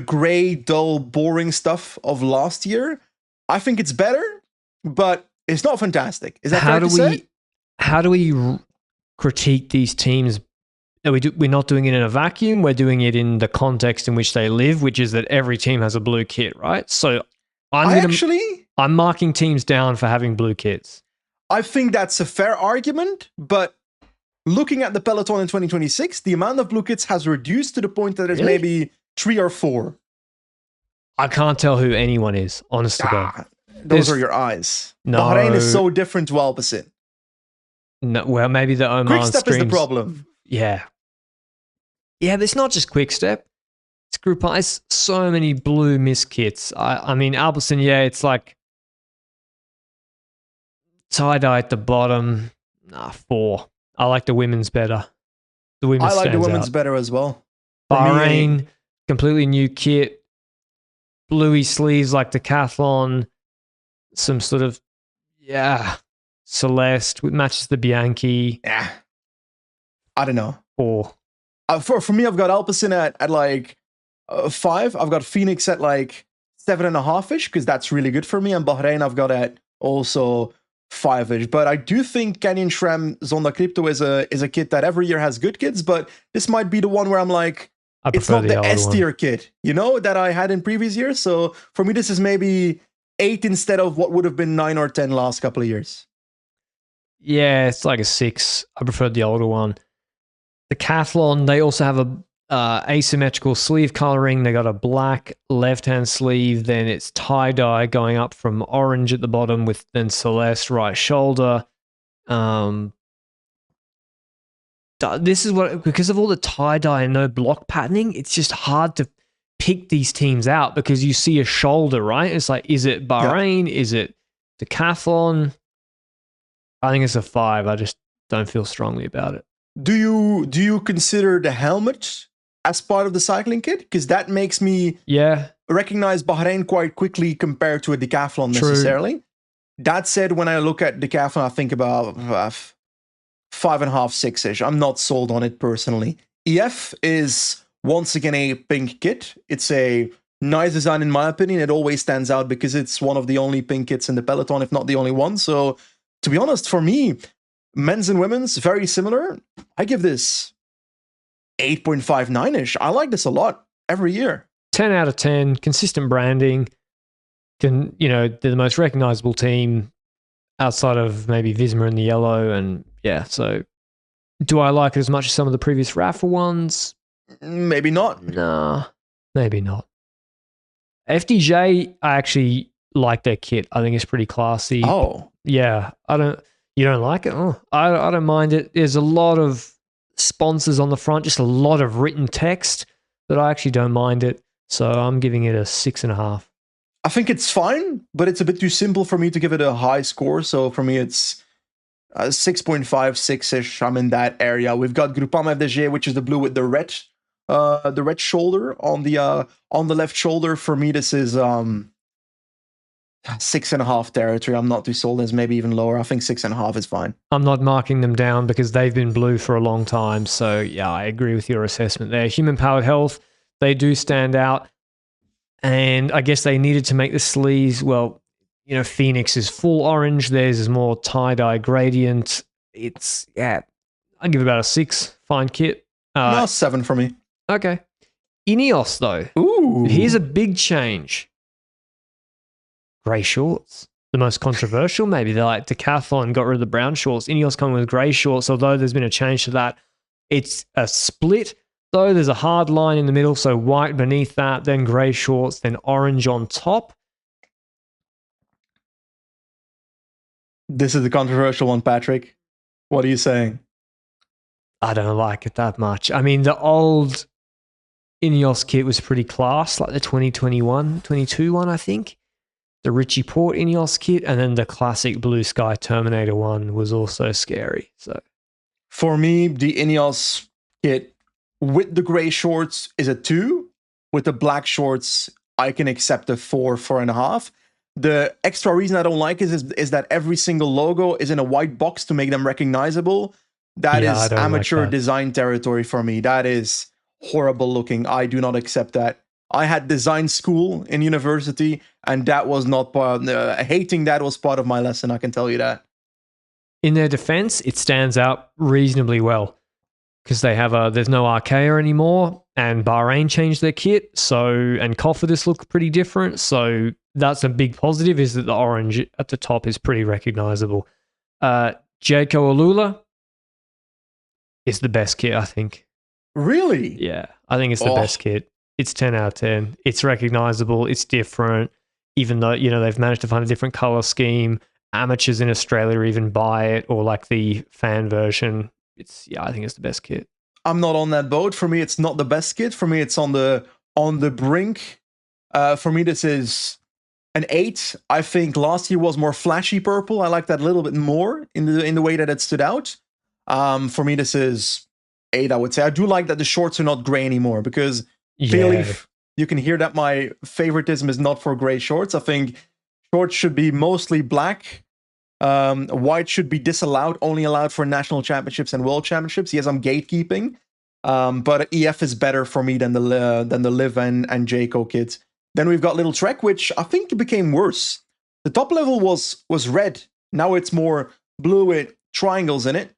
gray, dull, boring stuff of last year. I think it's better, but it's not fantastic. Is that fair to say? How do we critique these teams? We're not doing it in a vacuum. We're doing it in the context in which they live, which is that every team has a blue kit, right? So I'm marking teams down for having blue kits. I think that's a fair argument, but looking at the peloton in 2026, the amount of blue kits has reduced to the point that there's maybe 3 or 4 I can't tell who anyone is, honest to God. Those are your eyes. No. Bahrain is so different to Alpecin. No, well, maybe the Oman Quick Step is the streams. problem. Yeah. Yeah, but it's not just Quick Step. It's Groupon. It's so many blue miss kits. I mean, Alpecin, yeah, it's like tie-dye at the bottom. 4. I like the women's better. The women's I like the stands women's out. better as well. Bahrain, completely new kit. Bluey sleeves like Decathlon. Some sort of, Celeste, which matches the Bianchi. Yeah. I don't know. 4. For me, I've got Alpecin at like 5. I've got Phoenix at like 7.5-ish, because that's really good for me. And Bahrain, I've got at also 5-ish. But I do think Canyon SRAM Zonda Crypto is a kit that every year has good kits, but this might be the one where I'm like, it's not the S tier kit, that I had in previous years. So for me, this is maybe 8 instead of what would have been 9 or 10 last couple of years. Yeah, it's like a 6. I preferred the older one. The Decathlon, they also have a asymmetrical sleeve coloring. They got a black left-hand sleeve. Then it's tie-dye going up from orange at the bottom with then Celeste right shoulder. This is what, because of all the tie-dye and no block patterning, it's just hard to pick these teams out because you see a shoulder, right? It's like, is it Bahrain? Is it Decathlon? I think it's a 5. I just don't feel strongly about it. Do you consider the helmet as part of the cycling kit? Because that makes me recognize Bahrain quite quickly compared to a Decathlon necessarily. That said, when I look at Decathlon, I think about 5.5, 6-ish. I'm not sold on it personally. EF is once again a pink kit. It's a nice design in my opinion. It always stands out because it's one of the only pink kits in the peloton, if not the only one. So to be honest, for me, men's and women's, very similar. I give this 8.59-ish. I like this a lot every year. 10 out of 10, consistent branding. They're the most recognizable team outside of maybe Visma in the yellow. And so do I like it as much as some of the previous raffle ones? Maybe not. Nah, maybe not. FDJ, I actually like their kit. I think it's pretty classy. Oh. Yeah, you don't like it? Oh, I don't mind it. There's a lot of sponsors on the front, just a lot of written text, but I actually don't mind it. So I'm giving it a 6.5. I think it's fine, but it's a bit too simple for me to give it a high score. So for me, it's 6.5, 6-ish. I'm in that area. We've got Groupama FDJ, which is the blue with the red shoulder on the left shoulder. For me, this is 6.5 territory. I'm not too sold. It's maybe even lower. I think 6.5 is fine. I'm not marking them down because they've been blue for a long time. So yeah, I agree with your assessment there. Human Powered Health, they do stand out. And I guess they needed to make the sleeves, Phoenix is full orange. Theirs is more tie-dye gradient. It's, I give it about a 6. Fine kit. No, 7 for me. Okay. Ineos, though. Ooh. Here's a big change. Grey shorts. The most controversial, maybe. They're like Decathlon got rid of the brown shorts. Ineos coming with grey shorts, although there's been a change to that. It's a split, though. There's a hard line in the middle, so white beneath that, then grey shorts, then orange on top. This is the controversial one, Patrick. What are you saying? I don't like it that much. I mean, the old Ineos kit was pretty class, like the 2021, 22 one, I think. The Richie Port Ineos kit, and then the classic Blue Sky Terminator one was also scary. So, for me, the Ineos kit with the grey shorts is a 2. With the black shorts, I can accept a 4, 4.5. The extra reason I don't like is that every single logo is in a white box to make them recognizable. That is amateur design territory for me. That is horrible looking. I do not accept that. I had design school in university, and that was not part. Hating that was part of my lesson. I can tell you that. In their defense, it stands out reasonably well because they have there's no Arkea anymore, and Bahrain changed their kit. And Cofidis look pretty different. So that's a big positive. Is that the orange at the top is pretty recognizable. Jayco Alula is the best kit, I think. Really? Yeah, I think it's the best kit. it's 10 out of 10. It's recognizable. It's different. Even though, you know, they've managed to find a different color scheme. Amateurs in Australia even buy it, or like the fan version. I think it's the best kit. I'm not on that boat. For me, it's not the best kit. For me, it's on the brink. For me, this is an 8. I think last year was more flashy purple. I like that a little bit more in the way that it stood out. For me, this is 8, I would say. I do like that the shorts are not gray anymore, because clearly you can hear that my favoritism is not for gray shorts. I think shorts should be mostly black. White should be disallowed, only allowed for national championships and world championships. Yes, I'm gatekeeping, but EF is better for me than the Liv and Jayco kits. Then we've got Little Trek, which I think became worse. The top level was red. Now it's more blue with triangles in it.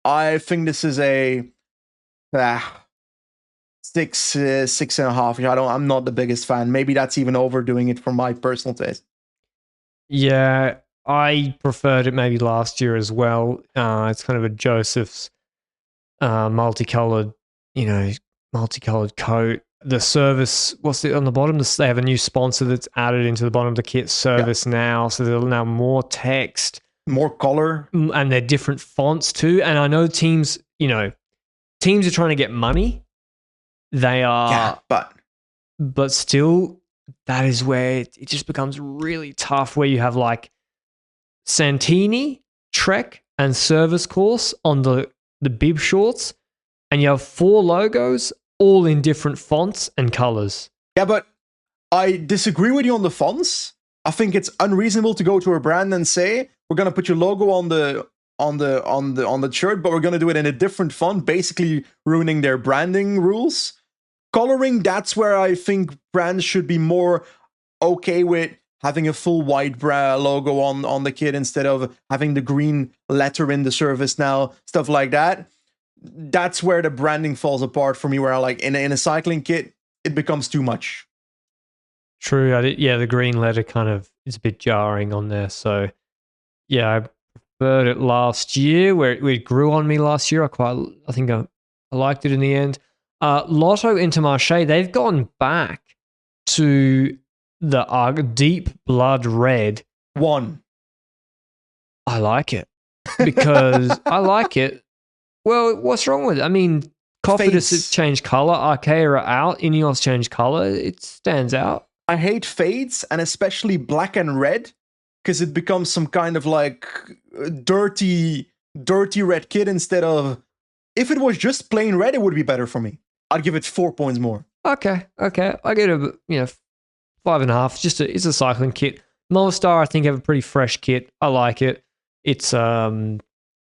I think this is a 6.5. I'm not the biggest fan. Maybe that's even overdoing it for my personal taste. Yeah, I preferred it maybe last year as well. It's kind of a Joseph's multicolored coat. The service, what's it on the bottom? They have a new sponsor that's added into the bottom of the kit, Service Now. So there's now more text, more color, and they're different fonts too. And I know teams are trying to get money. They are, but still, that is where it just becomes really tough. Where you have like Santini, Trek, and Service Course on the bib shorts, and you have 4 logos all in different fonts and colors. Yeah, but I disagree with you on the fonts. I think it's unreasonable to go to a brand and say, we're going to put your logo on the shirt, but we're going to do it in a different font, basically ruining their branding rules. Coloring, that's where I think brands should be more okay with having a full white logo on the kit instead of having the green letter in the Service Now, stuff like that. That's where the branding falls apart for me, where I like in a cycling kit, it becomes too much. True. The green letter kind of is a bit jarring on there. So, yeah, I preferred it last year, where it grew on me last year. I think I liked it in the end. Lotto Intermarché, they've gone back to the deep blood red. 1. I like it because I like it. Well, what's wrong with it? I mean, Cofidis has changed color, Archaea are out, Ineos changed color. It stands out. I hate fades, and especially black and red, because it becomes some kind of like dirty red kit instead of... If it was just plain red, it would be better for me. I'd give it 4 points more. Okay. I get a 5.5. It's a cycling kit. Movistar, I think, have a pretty fresh kit. I like it. It's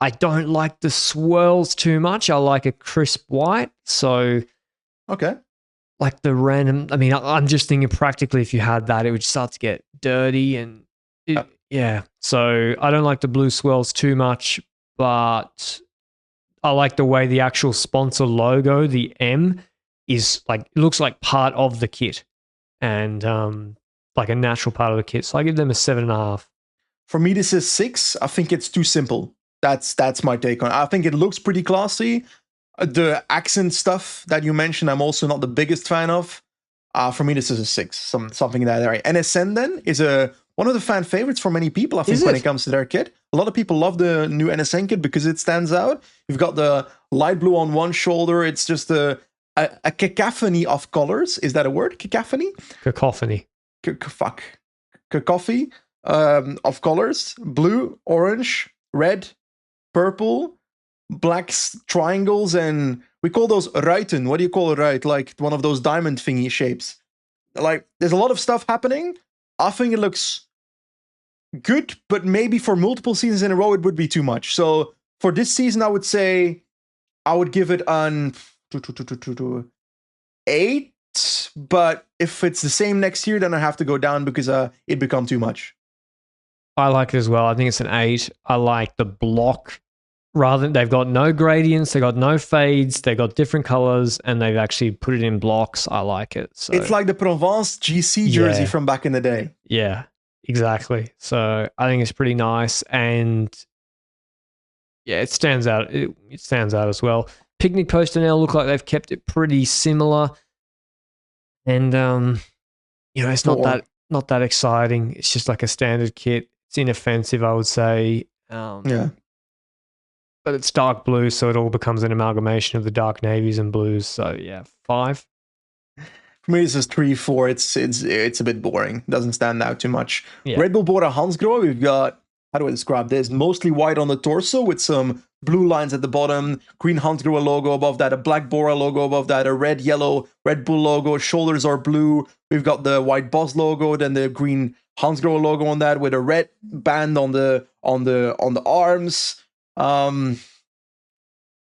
I don't like the swirls too much. I like a crisp white. So, okay. Like the random, I mean, I'm just thinking practically if you had that, it would start to get dirty and yeah. So I don't like the blue swirls too much, but I like the way the actual sponsor logo, the M, is like, it looks like part of the kit and like a natural part of the kit. So I give them a 7.5. For me, this is 6. I think it's too simple. That's my take on it. I think it looks pretty classy. The accent stuff that you mentioned, I'm also not the biggest fan of. For me, this is a 6, something in that area. NSN then is one of the fan favorites for many people, I think, when it comes to their kit. A lot of people love the new NSN kit because it stands out. You've got the light blue on one shoulder. It's just a cacophony of colors. Is that a word? Cacophony? Cacophony. Cacophony of colors. Blue, orange, red, purple, black triangles, and we call those ruiten. What do you call a ruit? Like one of those diamond thingy shapes. Like, there's a lot of stuff happening. I think it looks good, but maybe for multiple seasons in a row, it would be too much. So for this season, I would say I would give it an 8. But if it's the same next year, then I have to go down because it become too much. I like it as well. I think it's an 8. I like the block. They've got no gradients, they've got no fades, they've got different colors, and they've actually put it in blocks. I like it. So it's like the Provence GC jersey from back in the day. Yeah, exactly. So I think it's pretty nice, and yeah, it stands out. It stands out as well. Picnic Post and L look like they've kept it pretty similar. And it's not that exciting. It's just like a standard kit. It's inoffensive, I would say. Yeah. But it's dark blue, so it all becomes an amalgamation of the dark navies and blues. So yeah, 5. For me, this is 3, 4. It's a bit boring. Doesn't stand out too much. Yeah. Red Bull Border Hansgrohe, we've got, how do I describe this? Mostly white on the torso with some blue lines at the bottom, green Hansgrohe logo above that, a black Bora logo above that, a red, yellow Red Bull logo. Shoulders are blue. We've got the white Boss logo, then the green Hansgrohe logo on that with a red band on the arms.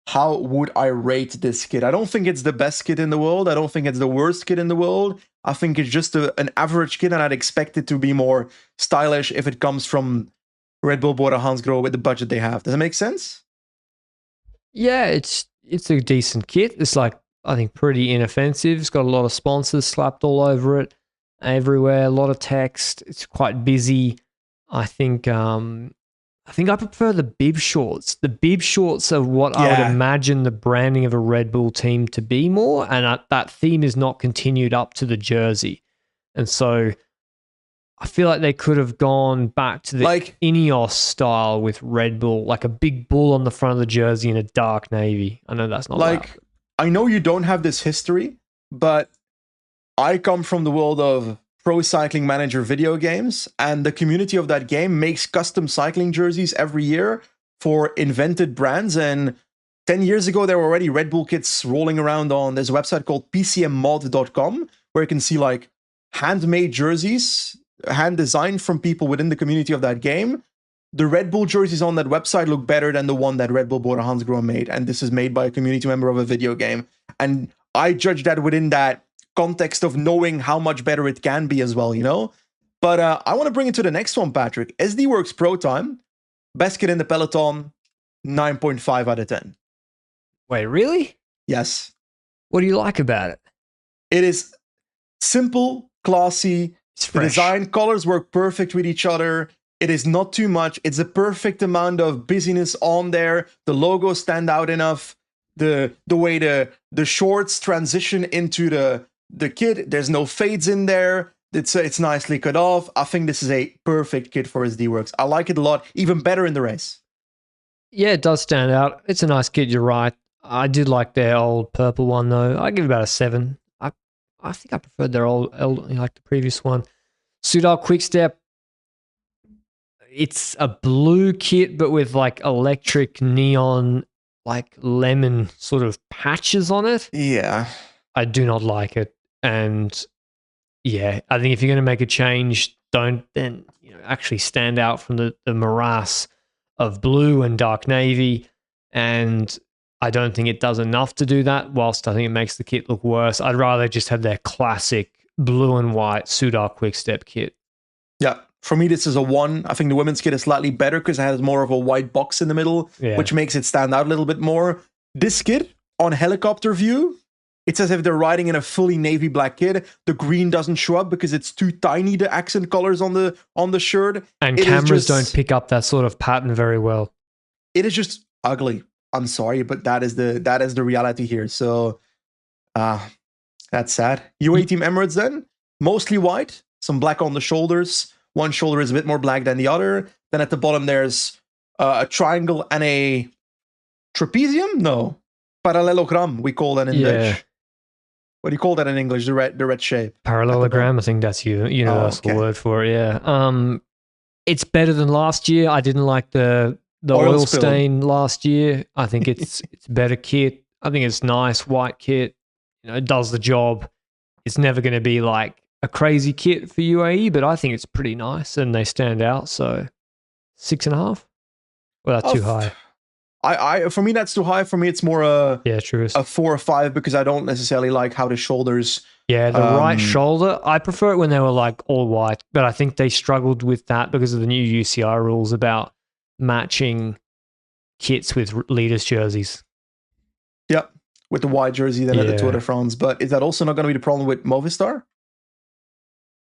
How would I rate this kit? I don't think it's the best kit in the world. I don't think it's the worst kit in the world. I think it's just an average kit, and I'd expect it to be more stylish if it comes from Red Bull Border Hansgrohe with the budget they have. Does that make sense? Yeah, it's a decent kit. It's like, I think, pretty inoffensive. It's got a lot of sponsors slapped all over it everywhere, a lot of text. It's quite busy. I think I prefer the bib shorts. The bib shorts are what I would imagine the branding of a Red Bull team to be more, and that theme is not continued up to the jersey. And so I feel like they could have gone back to the Ineos style with Red Bull, like a big bull on the front of the jersey in a dark navy. I know that's not like, I know you don't have this history, but I come from the world of Pro Cycling Manager video games, and the community of that game makes custom cycling jerseys every year for invented brands. And 10 years ago, there were already Red Bull kits rolling around on this website called pcmmod.com, where you can see like handmade jerseys, hand designed from people within the community of that game. The Red Bull jerseys on that website look better than the one that Red Bull Border Hansgrohe made, and this is made by a community member of a video game. And I judge that within that context of knowing how much better it can be as well, But I want to bring it to the next one, Patrick. SD Works Pro Time, best kit in the peloton, 9.5 out of 10. Wait, really? Yes. What do you like about it? It is simple, classy. It's fresh. The design colors work perfect with each other. It is not too much. It's a perfect amount of busyness on there. The logos stand out enough. The way the shorts transition into the kit, there's no fades in there. It's nicely cut off. I think this is a perfect kit for SD Works. I like it a lot, even better in the race. Yeah, it does stand out. It's a nice kit, you're right. I did like their old purple one, though. I give it about a 7. I think I preferred their old like the previous one. Soudal Quickstep, it's a blue kit, but with like electric neon, like lemon sort of patches on it. Yeah. I do not like it. And yeah, I think if you're going to make a change, don't then actually stand out from the morass of blue and dark navy. And I don't think it does enough to do that, whilst I think it makes the kit look worse. I'd rather just have their classic blue and white Soudal Quickstep kit. Yeah, for me, this is a 1. I think the women's kit is slightly better because it has more of a white box in the middle, which makes it stand out a little bit more. This kit, on helicopter view, it's as if they're riding in a fully navy black kit. The green doesn't show up because it's too tiny, the accent colors on the shirt. And cameras don't pick up that sort of pattern very well. It is just ugly. I'm sorry, but that is the reality here. So that's sad. UAE Team Emirates then, mostly white, some black on the shoulders. One shoulder is a bit more black than the other. Then at the bottom there's a triangle and a trapezium? No. Parallelogram, we call that in Dutch. What do you call that in English? The red shape. Parallelogram, I think that's universal word for it, yeah. It's better than last year. I didn't like the oil stain last year. I think it's better kit. I think it's nice white kit. It does the job. It's never going to be like a crazy kit for UAE, but I think it's pretty nice and they stand out. So 6.5. Well, that's too high. For me that's too high. For me it's more a 4 or 5 because I don't necessarily like how the shoulders. Yeah, the right shoulder. I prefer it when they were like all white, but I think they struggled with that because of the new UCI rules about matching kits with leaders' jerseys. Yep, with the white jersey then at the Tour de France. But is that also not going to be the problem with Movistar?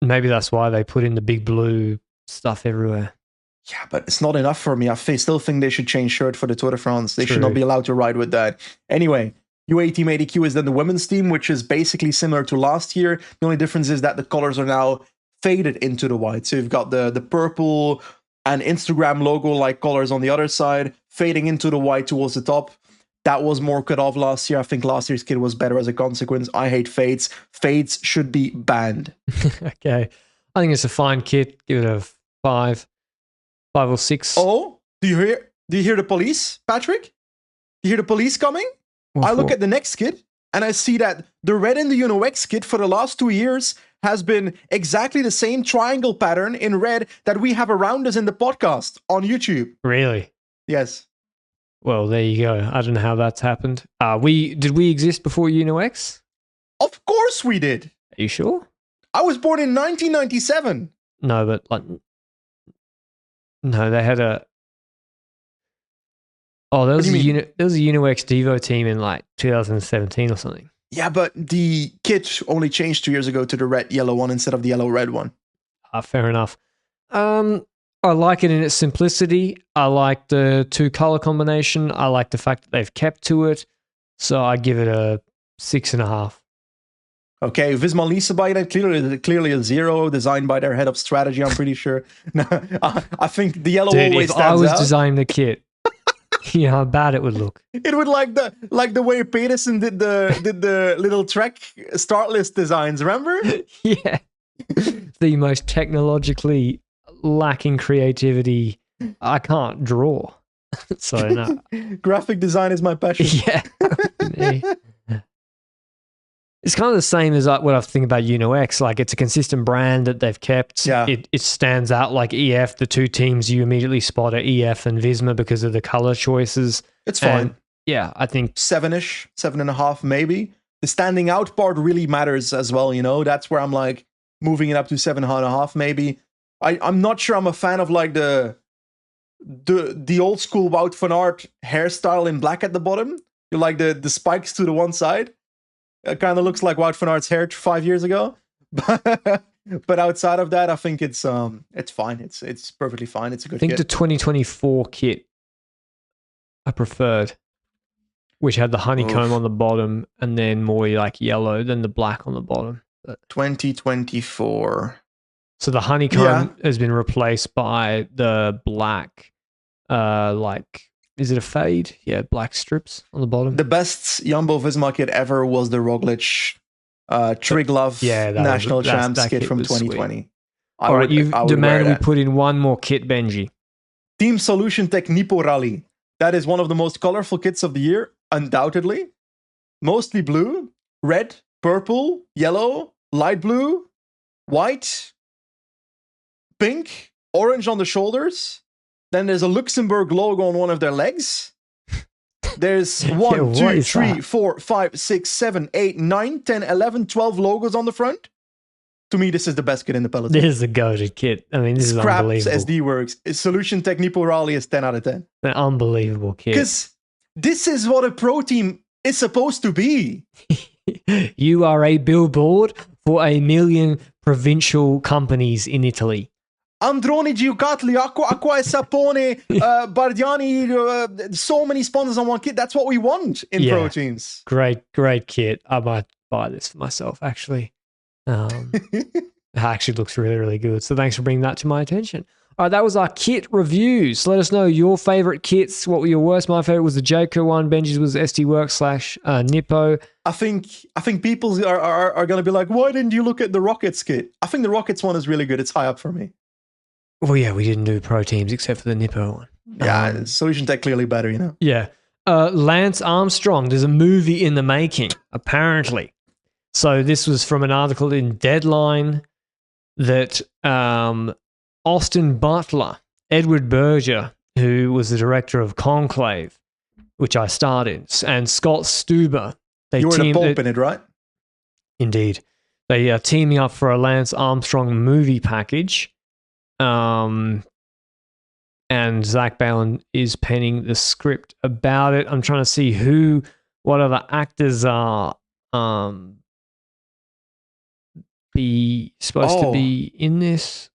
Maybe that's why they put in the big blue stuff everywhere. Yeah, but it's not enough for me. I still think they should change shirt for the Tour de France. They should not be allowed to ride with that. Anyway, UAE Team ADQ is then the women's team, which is basically similar to last year. The only difference is that the colors are now faded into the white. So you've got the purple and Instagram logo like colors on the other side, fading into the white towards the top. That was more cut off last year. I think last year's kit was better as a consequence. I hate fades. Fades should be banned. Okay. I think it's a fine kit. Give it a 5 or 6. Oh, do you hear the police, Patrick? Do you hear the police coming? I look at the next kit and I see that the red in the UNOX kit for the last 2 years has been exactly the same triangle pattern in red that we have around us in the podcast on YouTube. Really? Yes. Well, there you go. I don't know how that's happened. Did we exist before UNOX? Of course we did. Are you sure? I was born in 1997. No, but no, they had a. Oh, there was a UNOX Devo team in 2017 or something. Yeah, but the kit only changed 2 years ago to the red-yellow one instead of the yellow-red one. Fair enough. I like it in its simplicity. I like the 2 color combination. I like the fact that they've kept to it. So I give it a 6.5. Okay, Visma Lisa by that clearly a 0, designed by their head of strategy. I'm pretty sure. No, I think the yellow always stands out. If I was designing the kit, you know how bad it would look. It would like the way Pedersen did the little Trek start list designs. Remember? Yeah, the most technologically lacking creativity. I can't draw, so no. Graphic design is my passion. Yeah, it's kind of the same as what I think about UNOX. Like, it's a consistent brand that they've kept. Yeah. It stands out like EF. The 2 teams you immediately spot are EF and Visma because of the color choices. It's fine. And yeah, I think 7-ish, 7.5 maybe. The standing out part really matters as well. You know, that's where I'm like moving it up to 7.5 maybe. I'm not sure I'm a fan of like the old school Wout van Aert hairstyle in black at the bottom. You like the spikes to the one side. It kind of looks like Wout van Aert's hair 5 years ago. But outside of that, I think it's fine. It's perfectly fine. It's a good kit. I think the 2024 kit I preferred, which had the honeycomb on the bottom and then more like yellow than the black on the bottom. 2024. So the honeycomb has been replaced by the black, is it a fade? Yeah, black strips on the bottom. The best Jumbo-Visma kit ever was the Roglic Triglav National Champs kit from 2020. All right, you demand we put in one more kit, Benji. Team Solution Tech Nippo Rally. That is one of the most colorful kits of the year, undoubtedly. Mostly blue, red, purple, yellow, light blue, white, pink, orange on the shoulders. Then there's a Luxembourg logo on one of their legs. There's 1, 2, 3, 4, 5, 6, 7, 8, 9, 10, 11, 12 logos on the front. To me, this is the best kit in the peloton. This is a goated kit. I mean, this is unbelievable. SD works. Solution Tech Nippo Rally is 10 out of 10. An unbelievable kit. Because this is what a pro team is supposed to be. You are a billboard for 1 million provincial companies in Italy. Androni Giocattoli, Acqua e Sapone, Bardiani, so many sponsors on one kit. That's what we want in pro teams. Great kit. I might buy this for myself, actually. It actually looks really, really good. So thanks for bringing that to my attention. All right, that was our kit reviews. Let us know your favorite kits. What were your worst? My favorite was the Jayco one. Benji's was SD Works / Nippo. I think people are going to be like, why didn't you look at the Rockets kit? I think the Rockets one is really good. It's high up for me. Well, yeah, we didn't do pro teams except for the Nippo one. Yeah, Solution Tech clearly better, you know? Yeah. Lance Armstrong, there's a movie in the making, apparently. So this was from an article in Deadline that Austin Butler, Edward Berger, who was the director of Conclave, which I starred in, and Scott Stuber. You were the Pope in it, right? Indeed. They are teaming up for a Lance Armstrong movie package. And Zach Balin is penning the script about it. I'm trying to see what other actors are supposed to be in this.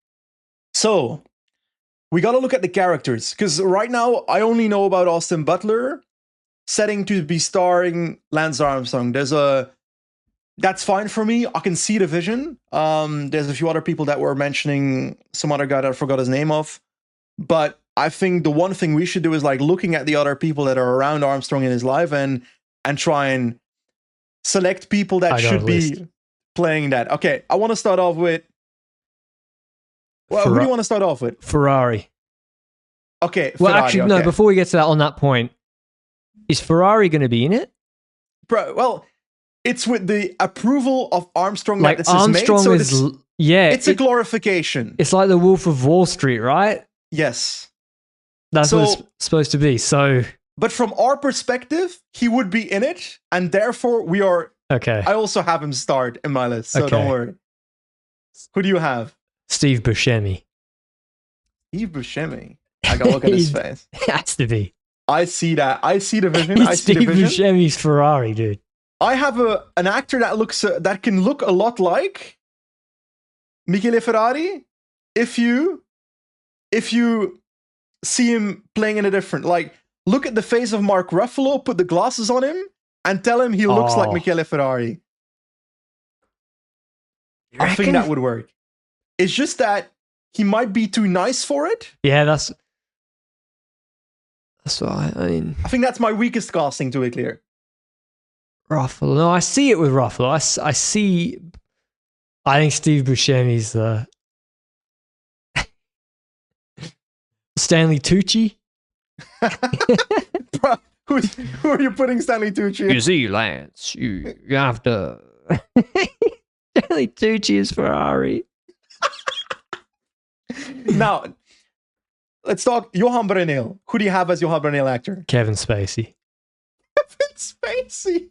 So we got to look at the characters, because right now I only know about Austin Butler, setting to be starring Lance Armstrong. That's fine for me. I can see the vision. There's a few other people that were mentioning some other guy that I forgot his name of. But I think the one thing we should do is like looking at the other people that are around Armstrong in his life and try and select people that should be playing that. Okay, I want to start off with... Well, who do you want to start off with? Ferrari. Okay, well, Ferrari, actually, no, before we get to that, on that point, is Ferrari going to be in it? Bro, well, it's with the approval of Armstrong like that this Armstrong is made. So it's a glorification. It's like the Wolf of Wall Street, right? Yes. That's what it's supposed to be. So, but from our perspective, he would be in it, and therefore we are... Okay. I also have him start in my list, so don't worry. Who do you have? Steve Buscemi. Steve Buscemi. I gotta look at his face. It has to be. I see that. I see the vision. I see Steve the vision. Buscemi's Ferrari, dude. I have an actor that looks that can look a lot like Michele Ferrari if you see him playing in a different, like, look at the face of Mark Ruffalo, put the glasses on him, and tell him he looks like Michele Ferrari. I think that would work. It's just that he might be too nice for it. Yeah, that's what I mean. I think that's my weakest casting, to be clear. Ruffalo. No, I see it with Ruffalo. I see... I think Steve Buscemi's the... Stanley Tucci. Bro, who are you putting Stanley Tucci in? You see, Lance, you have to... Stanley Tucci is Ferrari. Now, let's talk Johan Brunel. Who do you have as Johan Brunel actor? Kevin Spacey. Kevin Spacey.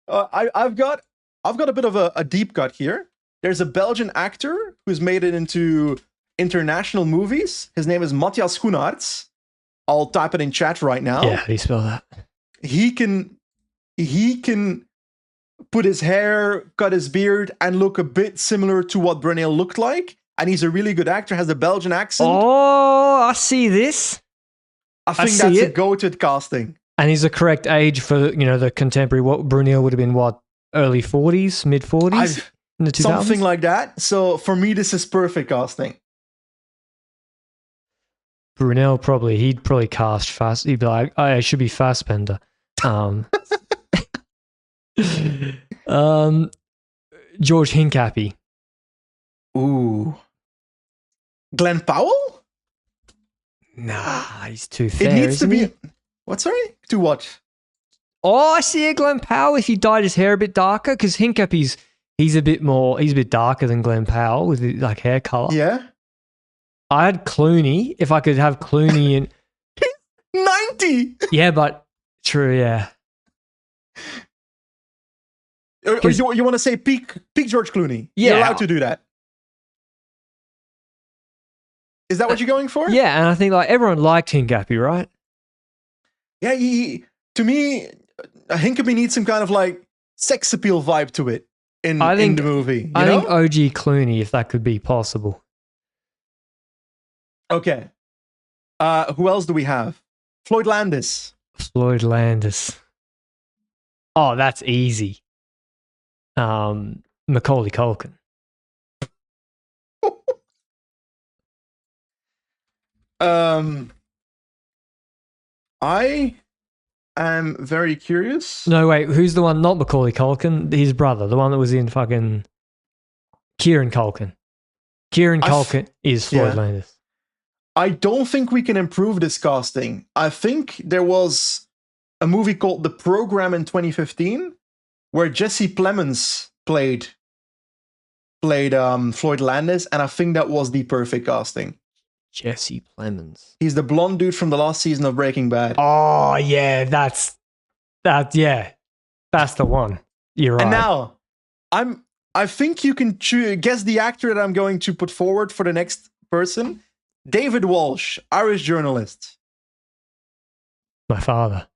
I've got a bit of a deep cut here. There's a Belgian actor who's made it into international movies. His name is Matthias Schoenaerts. I'll type it in chat right now. Yeah, how do you spell that? He can put his hair, cut his beard, and look a bit similar to what Brunel looked like. And he's a really good actor, has a Belgian accent. Oh, I see this. I think that's a go-to casting. And he's the correct age for, the contemporary. What Brunel would have been, early 40s, mid 40s? In the 2000s? Something like that. So for me, this is perfect casting. Brunel he'd probably cast fast. He'd be like, oh, it should be Fassbender. George Hincapie. Ooh. Glenn Powell? Nah, he's too fair. It needs to be... What, sorry? To what? Oh, I see a Glenn Powell if he dyed his hair a bit darker, because Hincapie's he's a bit darker than Glenn Powell with like hair color. Yeah. I had Clooney. If I could have Clooney in 90. Yeah, but true, yeah. You want to say peak George Clooney? Yeah. You're allowed to do that. Is that what you're going for? Yeah, and I think like everyone liked Hincapie, right? Yeah, to me, Hincapie needs some kind of like sex appeal vibe to it in the movie. I think OG Clooney, if that could be possible. Okay. Who else do we have? Floyd Landis. Floyd Landis. Oh, that's easy. Macaulay Culkin. I am very curious. No, wait, who's the one? Not Macaulay Culkin, his brother, the one that was in fucking Kieran Culkin. Kieran Culkin is Floyd Landis. I don't think we can improve this casting. I think there was a movie called The Program in 2015 where Jesse Plemons played Floyd Landis, and I think that was the perfect casting. Jesse Plemons. He's the blonde dude from the last season of Breaking Bad. Oh, yeah, that's the one. You're right. And now, I think you can guess the actor that I'm going to put forward for the next person. David Walsh, Irish journalist. My father.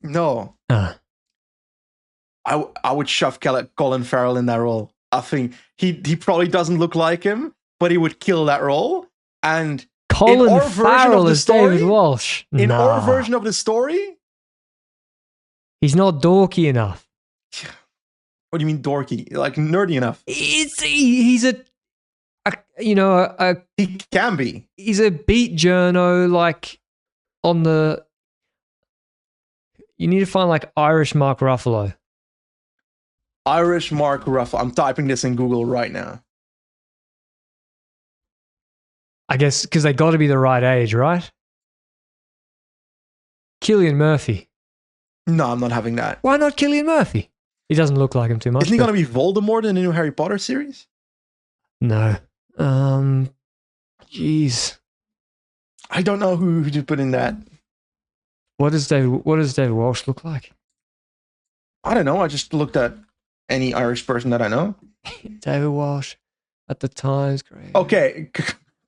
No. I would shove Colin Farrell in that role. I think he probably doesn't look like him, but he would kill that role. And Colin Farrell is David Walsh. In our version of the story, He's not dorky enough. What do you mean dorky? Like nerdy enough? He's a He can be. He's a beat journo, like on the. You need to find like Irish Mark Ruffalo. Irish Mark Ruffalo. I'm typing this in Google right now. I guess because they got to be the right age, right? Cillian Murphy. No, I'm not having that. Why not Cillian Murphy? He doesn't look like him too much. Isn't he going to be Voldemort in the new Harry Potter series? No. Jeez. I don't know who to put in that. What does David Walsh look like? I don't know. I just looked at any Irish person that I know. David Walsh at the Times. Great. Okay.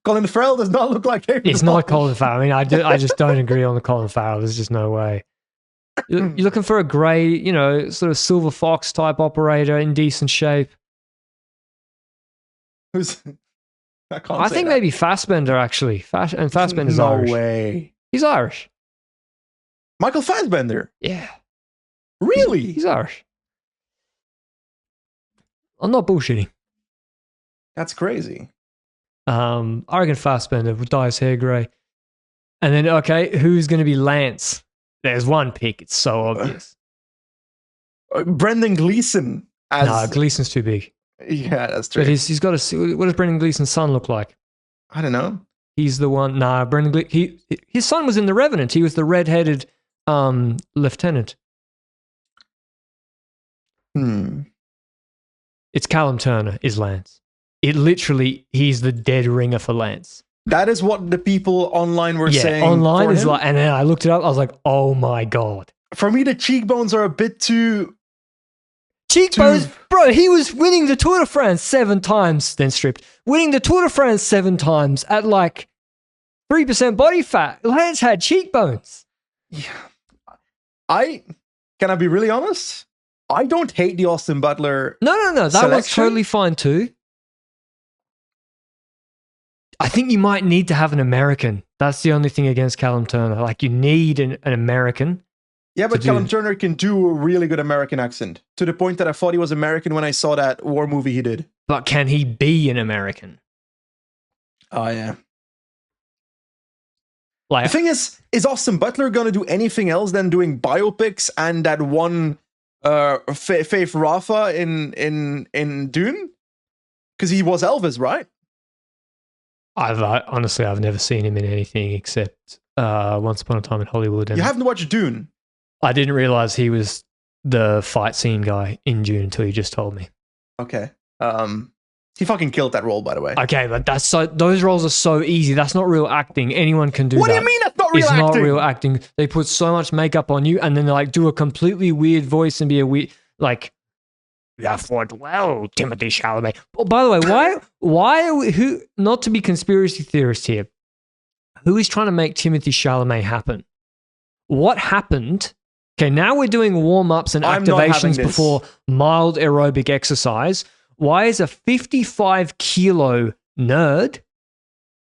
Colin Farrell does not look like David It's Walsh. not Colin Farrell. I mean, I just don't agree on the Colin Farrell. There's just no way. You're looking for a grey, sort of silver fox type operator in decent shape. Who's? I think maybe Fassbender actually. And Fassbender's Irish. No way. He's Irish. Michael Fassbender. Yeah. Really? He's Irish. I'm not bullshitting. That's crazy. I reckon Fassbender would dye his hair grey. And then, okay, who's going to be Lance? There's one pick. It's so obvious. Brendan Gleeson. No, Gleeson's too big. Yeah, that's true. But he's got what does Brendan Gleeson's son look like? I don't know. He's the one. Nah, his son was in The Revenant. He was the red-headed lieutenant. It's Callum Turner is Lance. He's the dead ringer for Lance. That is what the people online were saying. Online is like, and then I looked it up. I was like, oh my God. For me, the cheekbones are a bit too. Cheekbones, bro, he was winning the Tour de France 7 times, then stripped. Winning the Tour de France 7 times at like 3% body fat. Lance had cheekbones. Yeah. Can I be really honest? I don't hate the Austin Butler. No. That was totally fine too. I think you might need to have an American. That's the only thing against Callum Turner. Like you need an American. Yeah, but Callum Turner can do a really good American accent to the point that I thought he was American when I saw that war movie he did. But can he be an American? Oh, yeah. Like, the thing is Austin Butler going to do anything else than doing biopics and that one Faith Rafa in Dune? Because he was Elvis, right? Honestly, I've never seen him in anything except Once Upon a Time in Hollywood. You haven't watched Dune? I didn't realize he was the fight scene guy in Dune until you just told me. Okay. He fucking killed that role, by the way. Okay, but those roles are so easy. That's not real acting. Anyone can do that. What do you mean that's not real acting? It's not real acting. They put so much makeup on you and then they like do a completely weird voice and be a weird like you fought well, Timothy Chalamet. Oh, by the way, why are we, not to be conspiracy theorists here, who is trying to make Timothy Chalamet happen? What happened? Okay, now we're doing warm-ups and activations before mild aerobic exercise. Why is a 55-kilo nerd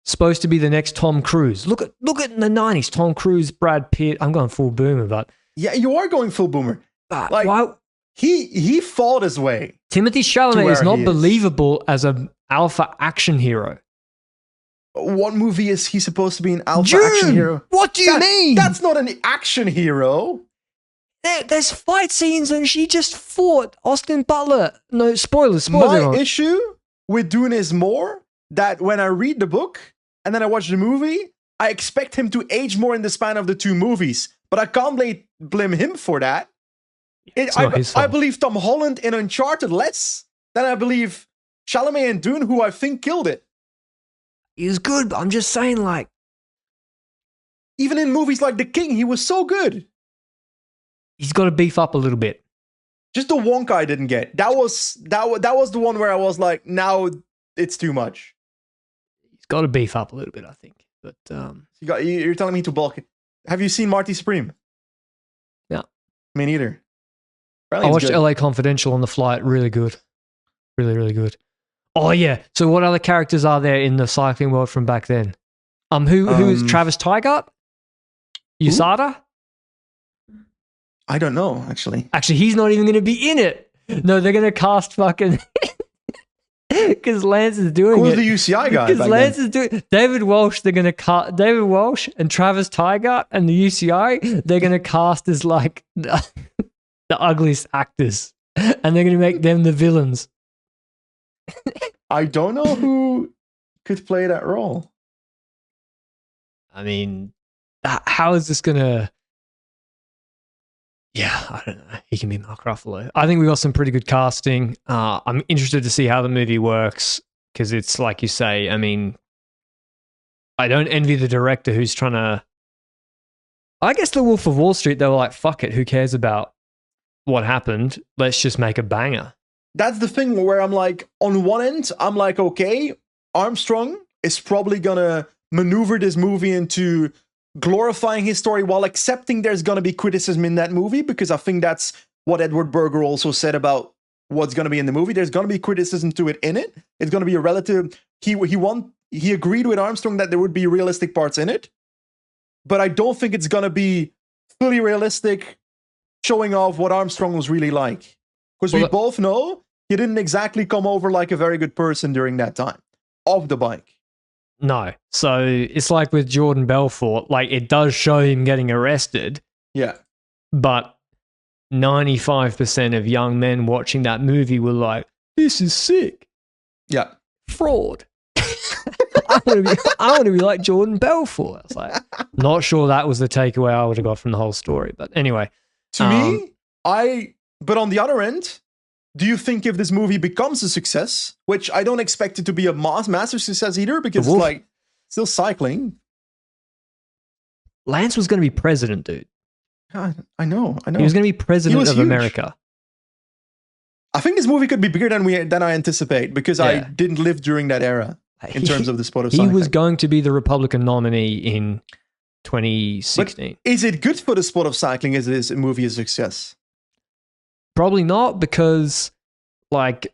supposed to be the next Tom Cruise? Look at the 90s, Tom Cruise, Brad Pitt. I'm going full boomer, but yeah, you are going full boomer. Like why? He fought his way. Timothy Chalamet is not believable as an alpha action hero. What movie is he supposed to be an alpha action hero? What do you mean? That's not an action hero. There's fight scenes and she just fought Austin Butler. No, spoilers. My issue with Dune is more that when I read the book and then I watch the movie, I expect him to age more in the span of the 2 movies. But I can't blame him for that. I believe Tom Holland in Uncharted less than I believe Chalamet in Dune, who I think killed it. He was good, but I'm just saying, like, even in movies like The King, he was so good. He's got to beef up a little bit. Just the Wonka I didn't get. That was the one where I was like, now it's too much. He's got to beef up a little bit, I think. But you're telling me to bulk. Have you seen Marty Supreme? Yeah. Me neither. I watched LA Confidential on the flight. Really good. Really, really good. Oh, yeah. So what other characters are there in the cycling world from back then? Who is Travis Tygart? USADA? I don't know, actually. Actually, he's not even going to be in it. No, they're going to cast fucking... Because Lance is doing Who's it. the UCI guy? Because Lance is doing David Walsh. They're going to cast David Walsh and Travis Tigart and the UCI. They're going to cast as like the ugliest actors, and they're going to make them the villains. I don't know who could play that role. I mean, how is this going to... Yeah, I don't know. He can be Mark Ruffalo. I think we got some pretty good casting. I'm interested to see how the movie works because it's like you say. I mean, I don't envy the director who's trying to... I guess the Wolf of Wall Street, they were like, fuck it, who cares about what happened? Let's just make a banger. That's the thing where I'm like, on one end, I'm like, okay, Armstrong is probably going to maneuver this movie into glorifying his story while accepting there's going to be criticism in that movie, because I think that's what Edward Berger also said about what's going to be in the movie. There's going to be criticism to it in it. It's going to be a relative... He agreed with Armstrong that there would be realistic parts in it, but I don't think it's going to be fully realistic, showing off what Armstrong was really like. Because we both know he didn't exactly come over like a very good person during that time off the bike. No. So it's like with Jordan Belfort, like it does show him getting arrested. Yeah. But 95% of young men watching that movie were like, this is sick. Yeah. Fraud. I want to be like Jordan Belfort. I was like, not sure that was the takeaway I would have got from the whole story. But anyway. To me, but on the other end, do you think if this movie becomes a success, which I don't expect it to be a massive success either, because it's like still cycling. Lance was going to be president, dude. I know. He was going to be president of America. I think this movie could be bigger than I anticipate, because I didn't live during that era in terms of the sport of cycling. He was going to be the Republican nominee in 2016. But is it good for the sport of cycling as this movie is a success? Probably not, because like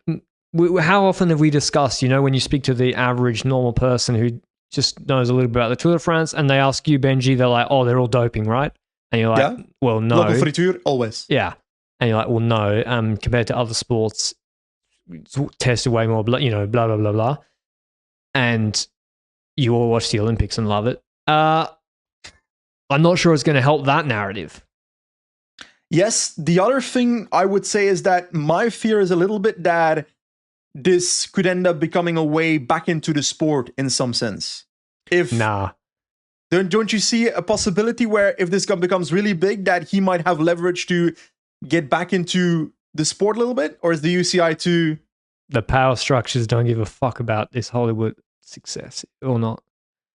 how often have we discussed, when you speak to the average normal person who just knows a little bit about the Tour de France and they ask you, Benji, they're like, oh, they're all doping, right? And you're like, well, no. Local friture, always. Yeah. And you're like, well, no. Compared to other sports, it's tested way more, blah, blah, blah, blah, blah. And you all watch the Olympics and love it. I'm not sure it's going to help that narrative. Yes, the other thing I would say is that my fear is a little bit that this could end up becoming a way back into the sport in some sense. Don't you see a possibility where if this becomes really big, that he might have leverage to get back into the sport a little bit? Or is the UCI too... The power structures don't give a fuck about this Hollywood success or not.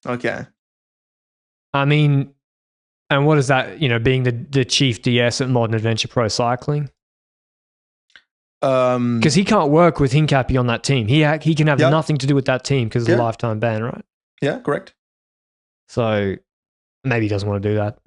Okay. I mean... And what is that, being the chief DS at Modern Adventure Pro Cycling? Because he can't work with Hincapie on that team. He can have nothing to do with that team because of the lifetime ban, right? Yeah, correct. So maybe he doesn't want to do that.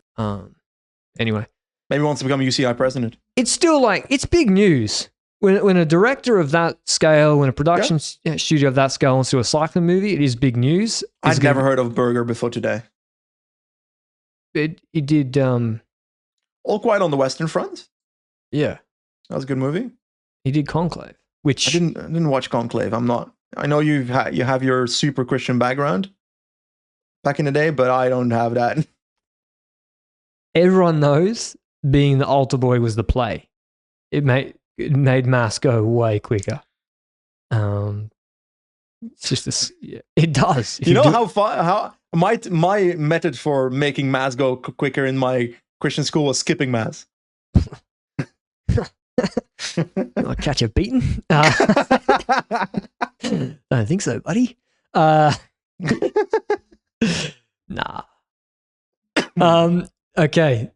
Anyway. Maybe he wants to become UCI president. It's still like, it's big news. When a director of that scale, when a production studio of that scale wants to do a cycling movie, it is big news. I've never heard of Berger before today. He did All Quiet on the Western Front. Yeah, that was a good movie. He did Conclave, which I didn't watch Conclave. I know you have your super Christian background back in the day, but I don't have that. Everyone knows being the altar boy was the play. It made mass go way quicker. It's just this. Yeah, it does. You know how my method for making mass go quicker in my Christian school was skipping mass. I'll catch a beating. I don't think so, buddy. Nah. Okay.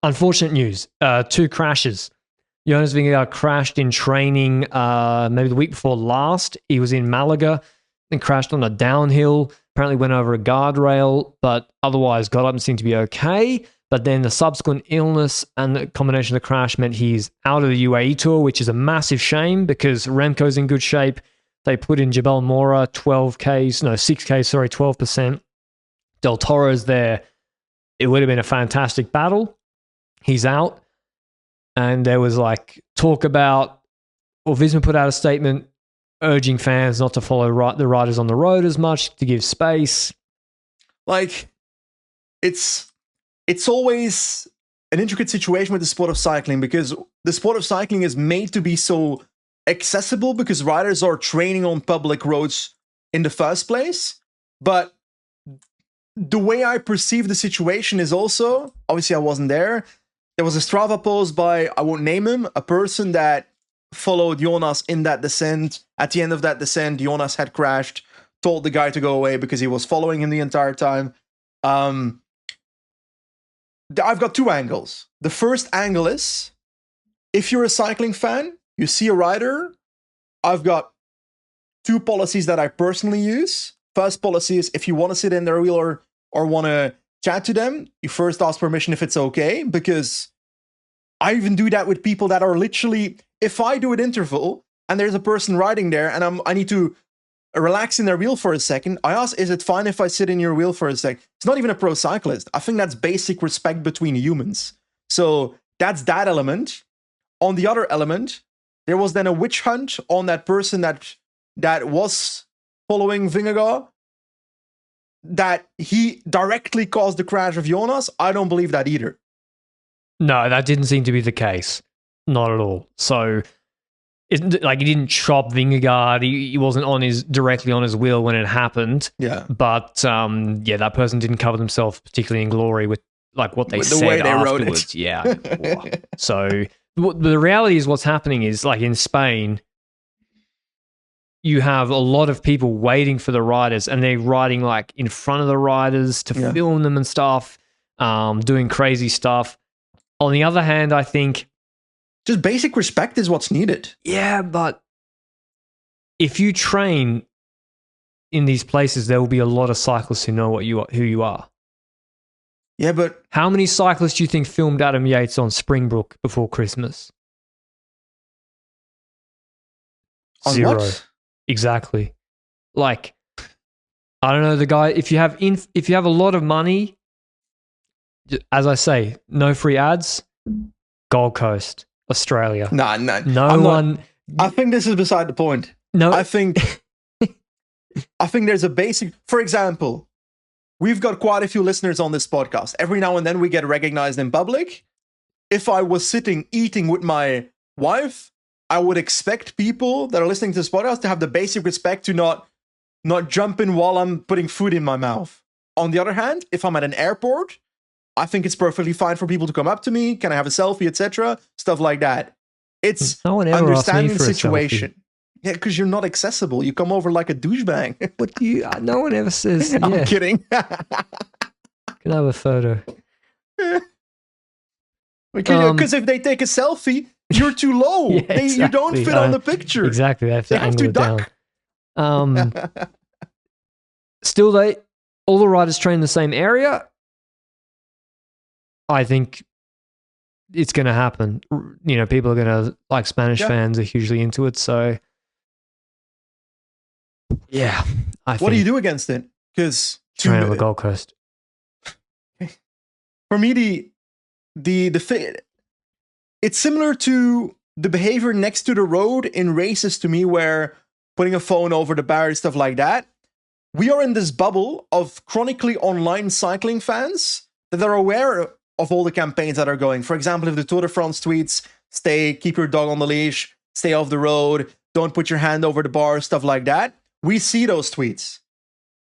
Unfortunate news. 2 crashes. Jonas Vingegaard crashed in training maybe the week before last. He was in Malaga and crashed on a downhill. Apparently went over a guardrail, but otherwise got up and seemed to be okay. But then the subsequent illness and the combination of the crash meant he's out of the UAE Tour, which is a massive shame because Remco's in good shape. They put in Jabal Mora 6Ks, sorry, 12%. Del Toro's there. It would have been a fantastic battle. he's out. And there was like talk about, or Visma put out a statement urging fans not to follow the riders on the road as much, to give space. Like, it's always an intricate situation with the sport of cycling, because the sport of cycling is made to be so accessible because riders are training on public roads in the first place. But the way I perceive the situation is also, obviously I wasn't there. There was a Strava post by, I won't name him, a person that followed Jonas in that descent. At the end of that descent, Jonas had crashed, told the guy to go away because he was following him the entire time. I've got two angles. The first angle is, if you're a cycling fan, you see a rider, I've got two policies that I personally use. First policy is, if you want to sit in their wheel or want to chat to them, you first ask permission if it's okay, because I even do that with people that are literally, if I do an interval and there's a person riding there and I need to relax in their wheel for a second, I ask, is it fine if I sit in your wheel for a sec? It's not even a pro cyclist. I think that's basic respect between humans. So that's that element. On the other element, there was then a witch hunt on that person that was following Vingegaard, that he directly caused the crash of Jonas. I don't believe that either. No, that didn't seem to be the case. Not at all. So, he didn't chop Vingegaard. He wasn't directly on his wheel when it happened. Yeah. But that person didn't cover themselves particularly in glory with like what they with said the way they afterwards. wrote it. Yeah. So the reality is, what's happening is, like in Spain, you have a lot of people waiting for the riders, and they're riding like in front of the riders to film them and stuff, doing crazy stuff. On the other hand, I think just basic respect is what's needed. Yeah, but if you train in these places, there will be a lot of cyclists who know who you are. Yeah, but how many cyclists do you think filmed Adam Yates on Springbrook before Christmas? On 0. What? Exactly. Like, I don't know, the guy. If you have a lot of money, as I say, no free ads. Gold Coast, Australia. No. I think this is beside the point. No, I think there's a basic. For example, we've got quite a few listeners on this podcast. Every now and then we get recognized in public. If I was sitting eating with my wife, I would expect people that are listening to this podcast to have the basic respect to not jump in while I'm putting food in my mouth. On the other hand, if I'm at an airport, I think it's perfectly fine for people to come up to me. Can I have a selfie, etc.? Stuff like that. It's understanding the situation. Yeah, because you're not accessible. You come over like a douchebag. What do you? No one ever says. I'm kidding. Can I have a photo? Because if they take a selfie, you're too low. Yeah, exactly. You don't fit on the picture. Exactly. They have to angle it duck. Down. Still, all the riders train in the same area. I think it's going to happen. You know, people are going to, like, Spanish fans are hugely into it. So, yeah. What do you do against it? Because train on the Gold Coast. For me, it's similar to the behavior next to the road in races to me, where putting a phone over the barrier, stuff like that. We are in this bubble of chronically online cycling fans that are aware of all the campaigns that are going. For example, if the Tour de France tweets, keep your dog on the leash, stay off the road, don't put your hand over the bar, stuff like that. We see those tweets.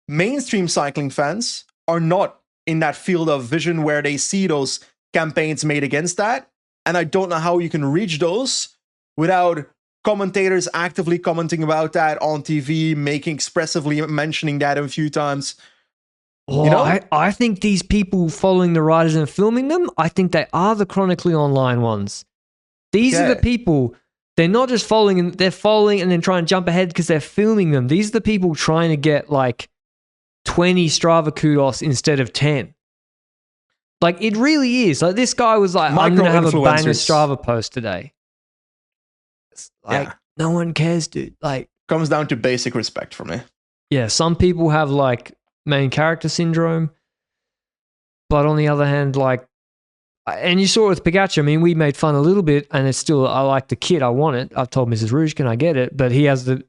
Mainstream cycling fans are not in that field of vision where they see those campaigns made against that. And I don't know how you can reach those without commentators actively commenting about that on TV, expressively mentioning that a few times. Well, you know? I think these people following the riders and filming them, I think they are the chronically online ones. These are the people, they're not just following, they're following and then trying to jump ahead because they're filming them. These are the people trying to get like 20 Strava kudos instead of 10. Like, it really is. Like, this guy was like, I'm going to have a banger Strava post today. Like, no one cares, dude. Like, comes down to basic respect for me. Yeah, some people have like main character syndrome, but on the other hand, like, And you saw it with Pikachu. I mean, we made fun a little bit, and it's still, I like the kit. I want it. I've told Mrs. Rouge, can I get it? But he has the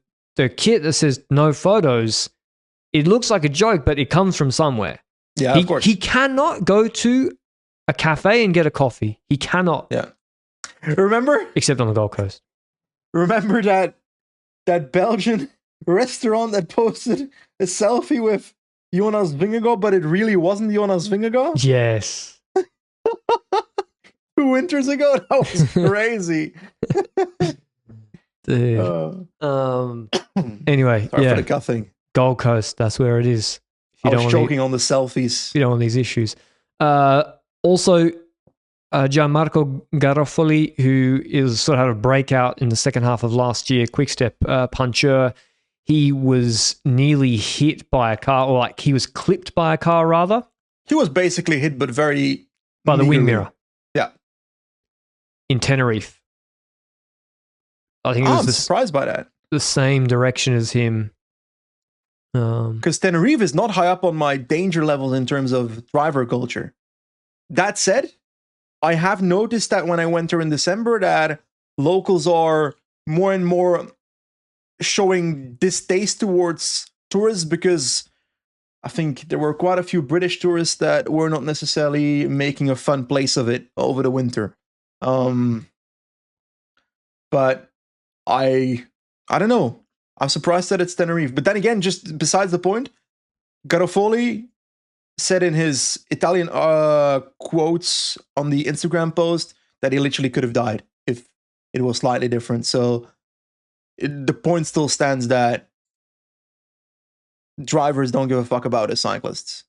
kit that says no photos. It looks like a joke, but it comes from somewhere. Yeah, of course. He cannot go to a cafe and get a coffee. He cannot. Yeah. Remember? Except on the Gold Coast. Remember that Belgian restaurant that posted a selfie with Jonas Vingegaard, but it really wasn't Jonas Vingegaard? Yes. 2 winters ago? That was crazy. Anyway, sorry for the cuffing. Gold Coast, that's where it is. I was joking on the selfies. If you don't want these issues. Also, Gianmarco Garofoli, who is sort of had a breakout in the second half of last year, quick step puncher. He was nearly hit by a car, or like he was clipped by a car, rather. He was basically hit, but very... By the wing mirror. Yeah. In Tenerife. I think it was surprised by that. The same direction as him. Because Tenerife is not high up on my danger levels in terms of driver culture. That said, I have noticed that when I went there in December that locals are more and more showing distaste towards tourists, because I think there were quite a few British tourists that were not necessarily making a fun place of it over the winter. But I don't know. I'm surprised that it's Tenerife. But then again, just besides the point, Garofoli said in his Italian quotes on the Instagram post that he literally could have died if it was slightly different. So the point still stands that drivers don't give a fuck about us cyclists.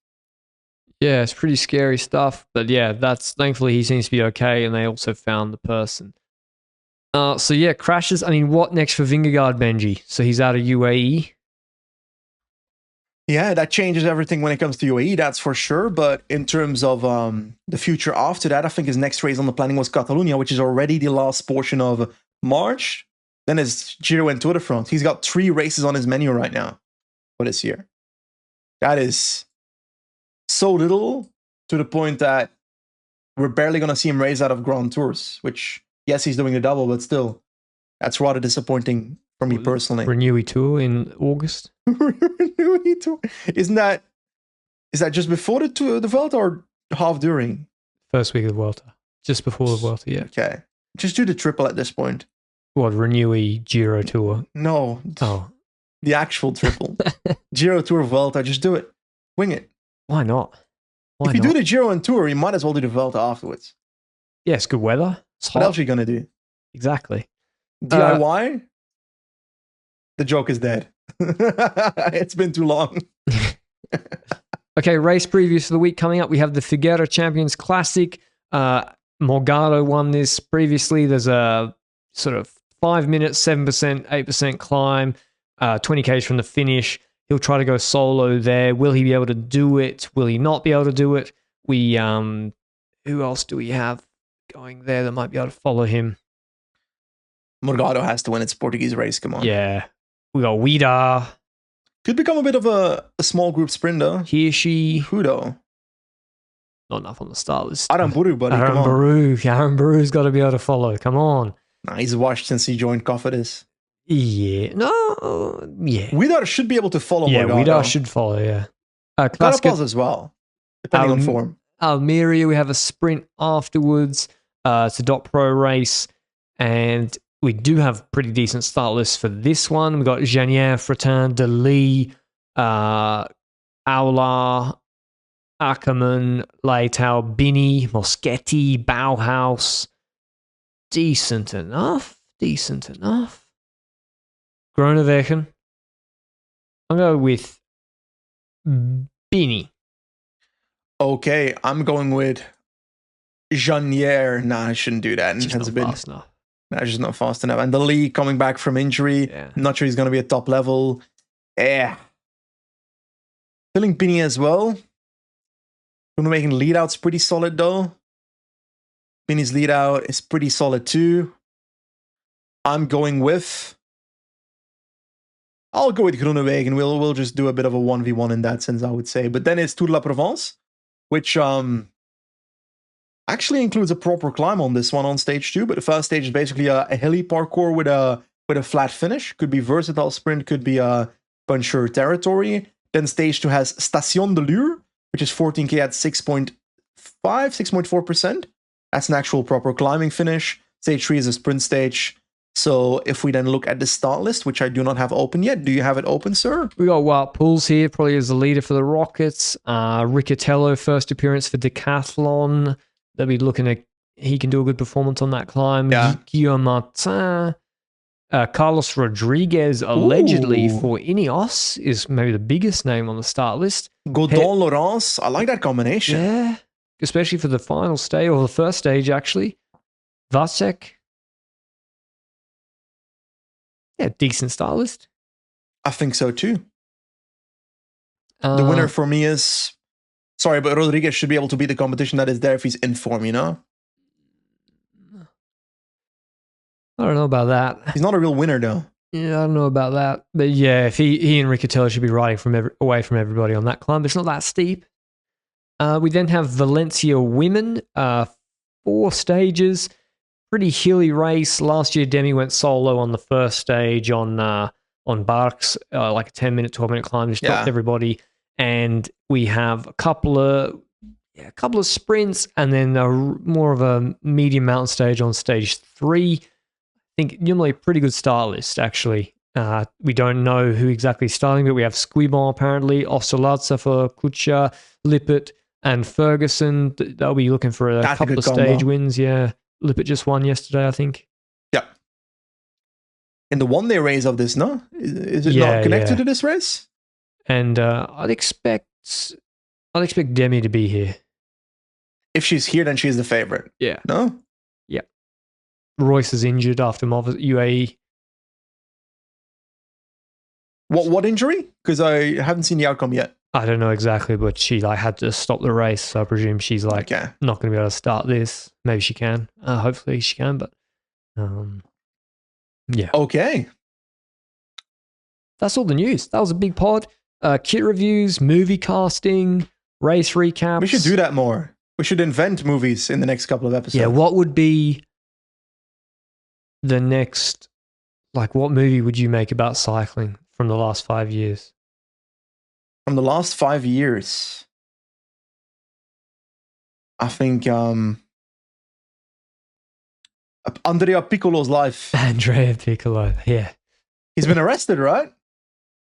Yeah, it's pretty scary stuff. But yeah, thankfully he seems to be okay, and they also found the person. So yeah, crashes. I mean, what next for Vingegaard, Benji? So he's out of UAE. Yeah, that changes everything when it comes to UAE, that's for sure. But in terms of the future after that, I think his next race on the planning was Catalonia, which is already the last portion of March. Then it's Giro and Tour de France. He's got 3 races on his menu right now for this year. That is so little, to the point that we're barely going to see him race out of Grand Tours, which, yes, he's doing a double, but still, that's rather disappointing for me personally. Renewy Tour in August. Renewy Tour. Is that just before the Tour, the Vuelta, or half during? First week of the Vuelta. Just before the Vuelta, yeah. Okay. Just do the triple at this point. What, Renewy Giro Tour? No. Oh. The actual triple. Giro Tour Vuelta, just do it. Wing it. Why not? If you do the Giro and Tour, you might as well do the Vuelta afterwards. Yeah, it's good weather. What else are you going to do? Exactly. DIY? The joke is dead. It's been too long. Okay, race previews for the week coming up. We have the Figueira Champions Classic. Morgado won this previously. There's a sort of 5 minutes, 7%, 8% climb, 20 k's from the finish. He'll try to go solo there. Will he be able to do it? Will he not be able to do it? We who else do we have going there that might be able to follow him? Morgado has to win its Portuguese race. Come on. Yeah. We got Widar. Could become a bit of a small group sprinter. Hirschi. Who though? Not enough on the start list. Aramburu, buddy. Aramburu's got to be able to follow. Come on. Nah, he's washed since he joined Cofidis. Yeah. No. Yeah. Widar should be able to follow Yeah, Morgado. Widar should follow, yeah. Carapaz as well, depending on form. Almeria, we have a sprint afterwards. It's a .pro race. And we do have pretty decent start lists for this one. We've got Janier, Fretin, Delis, Aular, Ackermann, Leitao, Bini, Moschetti, Bauhaus. Decent enough. Groenewegen. I'll go with Bini. Okay, I'm going with Janier. Nah, I shouldn't do that. Just not fast enough. Nah, just not fast enough. And Delis coming back from injury. Yeah. Not sure he's going to be at top level. Feeling Bini as well. Groenewegen lead out's pretty solid though. Bini's lead out is pretty solid too. I'll go with Groenewegen. We'll just do a bit of a 1v1 in that sense, I would say. But then it's Tour de la Provence, which I actually includes a proper climb on this one on stage 2, but the first stage is basically a heli parkour with a flat finish. Could be versatile sprint, could be a puncher territory. Then stage 2 has Station de Lure, which is 14k at 6.4%. That's an actual proper climbing finish. Stage 3 is a sprint stage. So if we then look at the start list, which I do not have open yet, do you have it open, sir? We got Wout Poels here, probably as the leader for the Rockets. Riccatello, first appearance for Decathlon. They'll be looking at, he can do a good performance on that climb. Yeah. Guillaume Martin. Carlos Rodriguez, allegedly Ooh. for Ineos, is maybe the biggest name on the start list. Godon Laurence, I like that combination. Yeah, especially for the final stage, or the first stage, actually. Vasek. Yeah, decent start list. I think so too. The winner for me is... Sorry, but Rodriguez should be able to beat the competition that is there if he's in form, you know? I don't know about that. He's not a real winner, though. Yeah, I don't know about that. But yeah, if he and Riccatello should be riding away from everybody on that climb. But it's not that steep. We then have Valencia Women. 4 stages. Pretty hilly race. Last year, Demi went solo on the first stage on Barks, like a 10-minute, 12-minute climb. Just dropped everybody. And we have a couple of sprints and then more of a medium mountain stage on stage 3. I think normally a pretty good start list, actually. We don't know who exactly is starting, but we have Squibon apparently, Osterlatzer for Kutscher, Lippert, and Ferguson. They'll be looking for a couple of stage wins, yeah. Lippert just won yesterday, I think. Yeah. In the one-day race of this, no? Is it not connected to this race? And I'd expect Demi to be here. If she's here, then she's the favorite. Yeah. No? Yeah. Royce is injured after UAE. What injury? Because I haven't seen the outcome yet. I don't know exactly, but she had to stop the race, so I presume she's not going to be able to start this. Maybe she can. Hopefully she can, but yeah. Okay. That's all the news. That was a big pod. Kit reviews, movie casting, race recaps. We should do that more. We should invent movies in the next couple of episodes. Yeah, what would be the next, what movie would you make about cycling from the last 5 years? From the last 5 years, I think Andrea Piccolo's life. Andrea Piccolo, yeah. He's been arrested, right?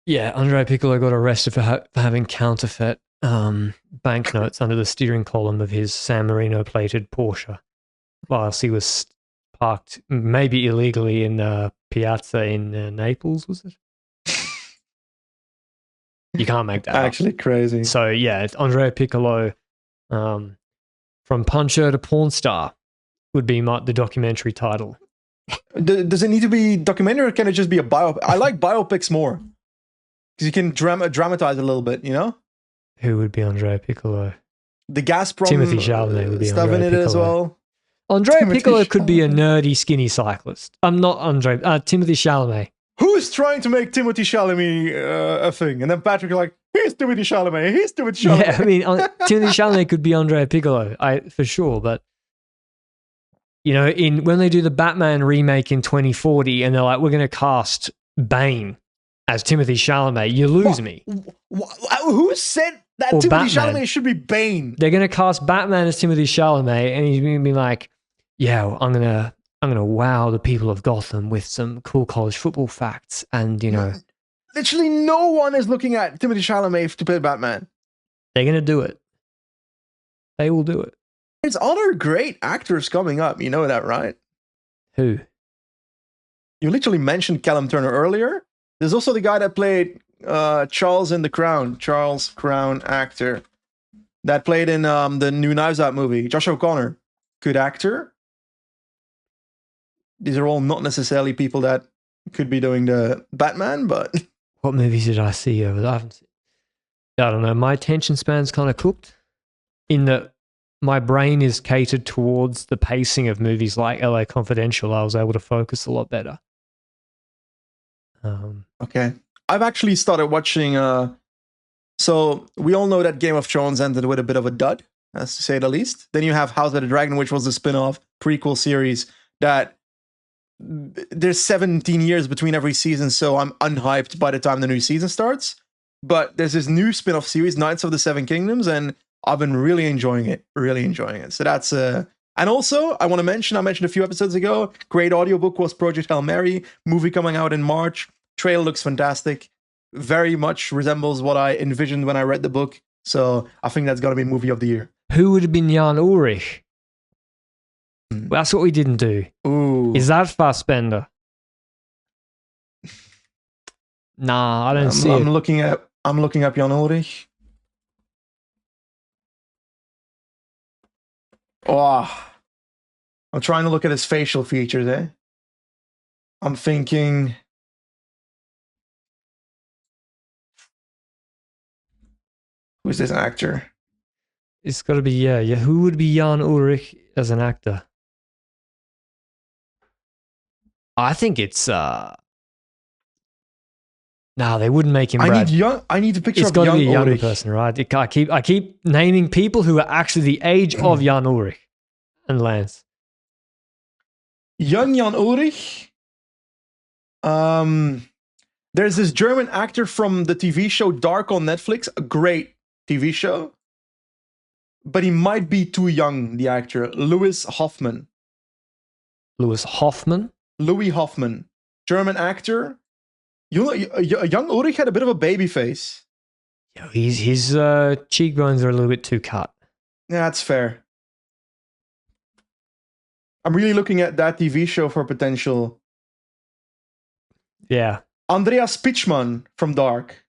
Yeah, Andrea Piccolo got arrested for having counterfeit banknotes under the steering column of his San Marino plated Porsche whilst he was parked, maybe illegally, in Piazza in Naples, was it? You can't make that actually up. Crazy. So yeah, it's Andrea Piccolo, from puncher to porn star, would be the documentary title. Does it need to be documentary, or can it just be a biopic? I like biopics more because you can dramatize a little bit, you know. Who would be Andrea Piccolo? The Gazprom Timothy Chalamet would be stuff Andrea in it Piccolo as well. Andrea Piccolo could be a nerdy, skinny cyclist. I'm not Timothy Chalamet. Who's trying to make Timothy Chalamet a thing? And then Patrick like, here's Timothy Chalamet, here's Timothy Chalamet. Yeah, I mean, Timothy Chalamet could be Andrea Piccolo, for sure. But, you know, when they do the Batman remake in 2040 and they're like, we're going to cast Bane as Timothy Chalamet, you lose me. Who said that Timothy Chalamet should be Bane? They're going to cast Batman as Timothy Chalamet and he's going to be like, yeah, well, I'm going to wow the people of Gotham with some cool college football facts. And, you know. Literally no one is looking at Timothy Chalamet to play Batman. They're going to do it. They will do it. There's other great actors coming up. You know that, right? Who? You literally mentioned Callum Turner earlier. There's also the guy that played Charles in The Crown. Charles Crown actor. That played in the new Knives Out movie. Josh O'Connor. Good actor. These are all not necessarily people that could be doing the Batman, but... What movies did I see over there? I don't know. My attention span's kind of cooked in that my brain is catered towards the pacing of movies like LA Confidential. I was able to focus a lot better. Okay. I've actually started watching... So we all know that Game of Thrones ended with a bit of a dud. as to say the least. Then you have House of the Dragon, which was a spin-off prequel series that there's 17 years between every season, so I'm unhyped by the time the new season starts. But there's this new spin-off series, Knights of the Seven Kingdoms, and I've been really enjoying it. So that's and also I want to mention, I mentioned a few episodes ago, great audiobook was Project Hail Mary, movie coming out in March. Trailer looks fantastic. Very much resembles what I envisioned when I read the book. So I think that's gotta be movie of the year. Who would have been Jan Ulrich? That's what we didn't do. Ooh. Is that Fassbender? Nah, I don't see it. I'm looking up Jan Ulrich. Oh, I'm trying to look at his facial features, eh? I'm thinking. Who's this actor? It's got to be, yeah. Who would be Jan Ulrich as an actor? I think it's no, they wouldn't make him Brad. I need a picture it's of Jan Ulrich. It's got to be a younger person, right? I keep naming people who are actually the age of Jan Ulrich and Lance. Young Jan Ulrich. There's this German actor from the TV show Dark on Netflix, a great TV show. But he might be too young, the actor. Louis Hoffman. Louis Hoffman, German actor. You know, young Ulrich had a bit of a baby face. Yeah, his cheekbones are a little bit too cut. Yeah, that's fair. I'm really looking at that TV show for potential. Yeah. Andreas Pitschmann from Dark.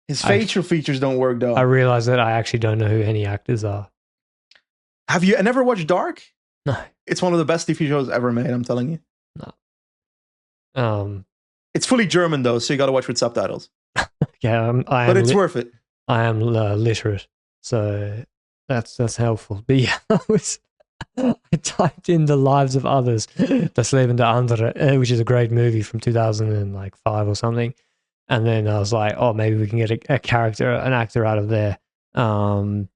His facial features don't work, though. I realize that I actually don't know who any actors are. Have you never watched Dark? No. It's one of the best TV shows ever made, I'm telling you. No. It's fully German, though, so you got to watch with subtitles. Yeah, but it's worth it. I am literate, so that's helpful. But yeah, I typed in The Lives of Others, Das Leben der Andere, which is a great movie from 2005 or something. And then I was like, oh, maybe we can get an actor out of there. Ulrich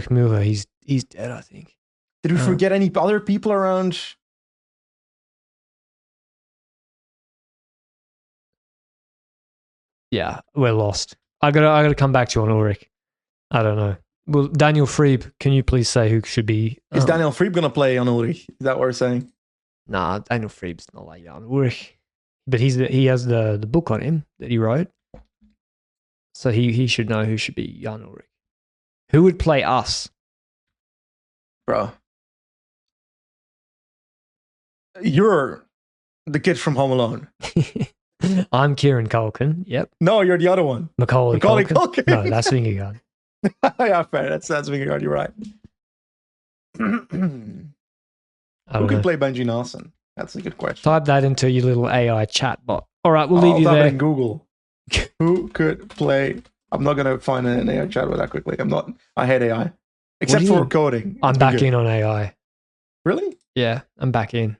Müller, he's dead, I think. Did we forget any other people around? Yeah, we're lost. I gotta come back to you on Ulrich. I don't know. Well, Daniel Freeb, can you please say who should be? Is Daniel Freeb gonna play on Ulrich? Is that what we're saying? Nah, Daniel Freeb's not like Jan Ulrich, but he has the book on him that he wrote, so he should know who should be Jan Ulrich. Who would play us, bro? You're the kid from Home Alone. I'm Kieran Culkin. Yep. No, you're the other one. Macaulay Culkin. No, that's Vingegaard. Yeah, fair. That's Vingegaard. You're right. Who can play Benji Nelson? That's a good question. Type that into your little AI chatbot. All right, we'll leave you there. In Google. Who could play? I'm not gonna find an AI chatbot that quickly. I hate AI, except for coding. I'm back in on AI. Really? Yeah, I'm back in.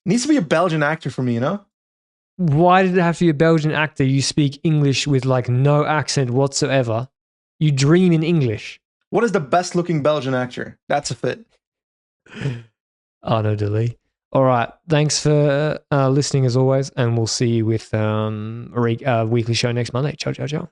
Needs to be a Belgian actor for me, you know? Why did it have to be a Belgian actor? You speak English with like no accent whatsoever. You dream in English. What is the best looking Belgian actor? That's a fit. Arnaud Delis. All right. Thanks for listening as always. And we'll see you with a weekly show next Monday. Ciao, ciao, ciao.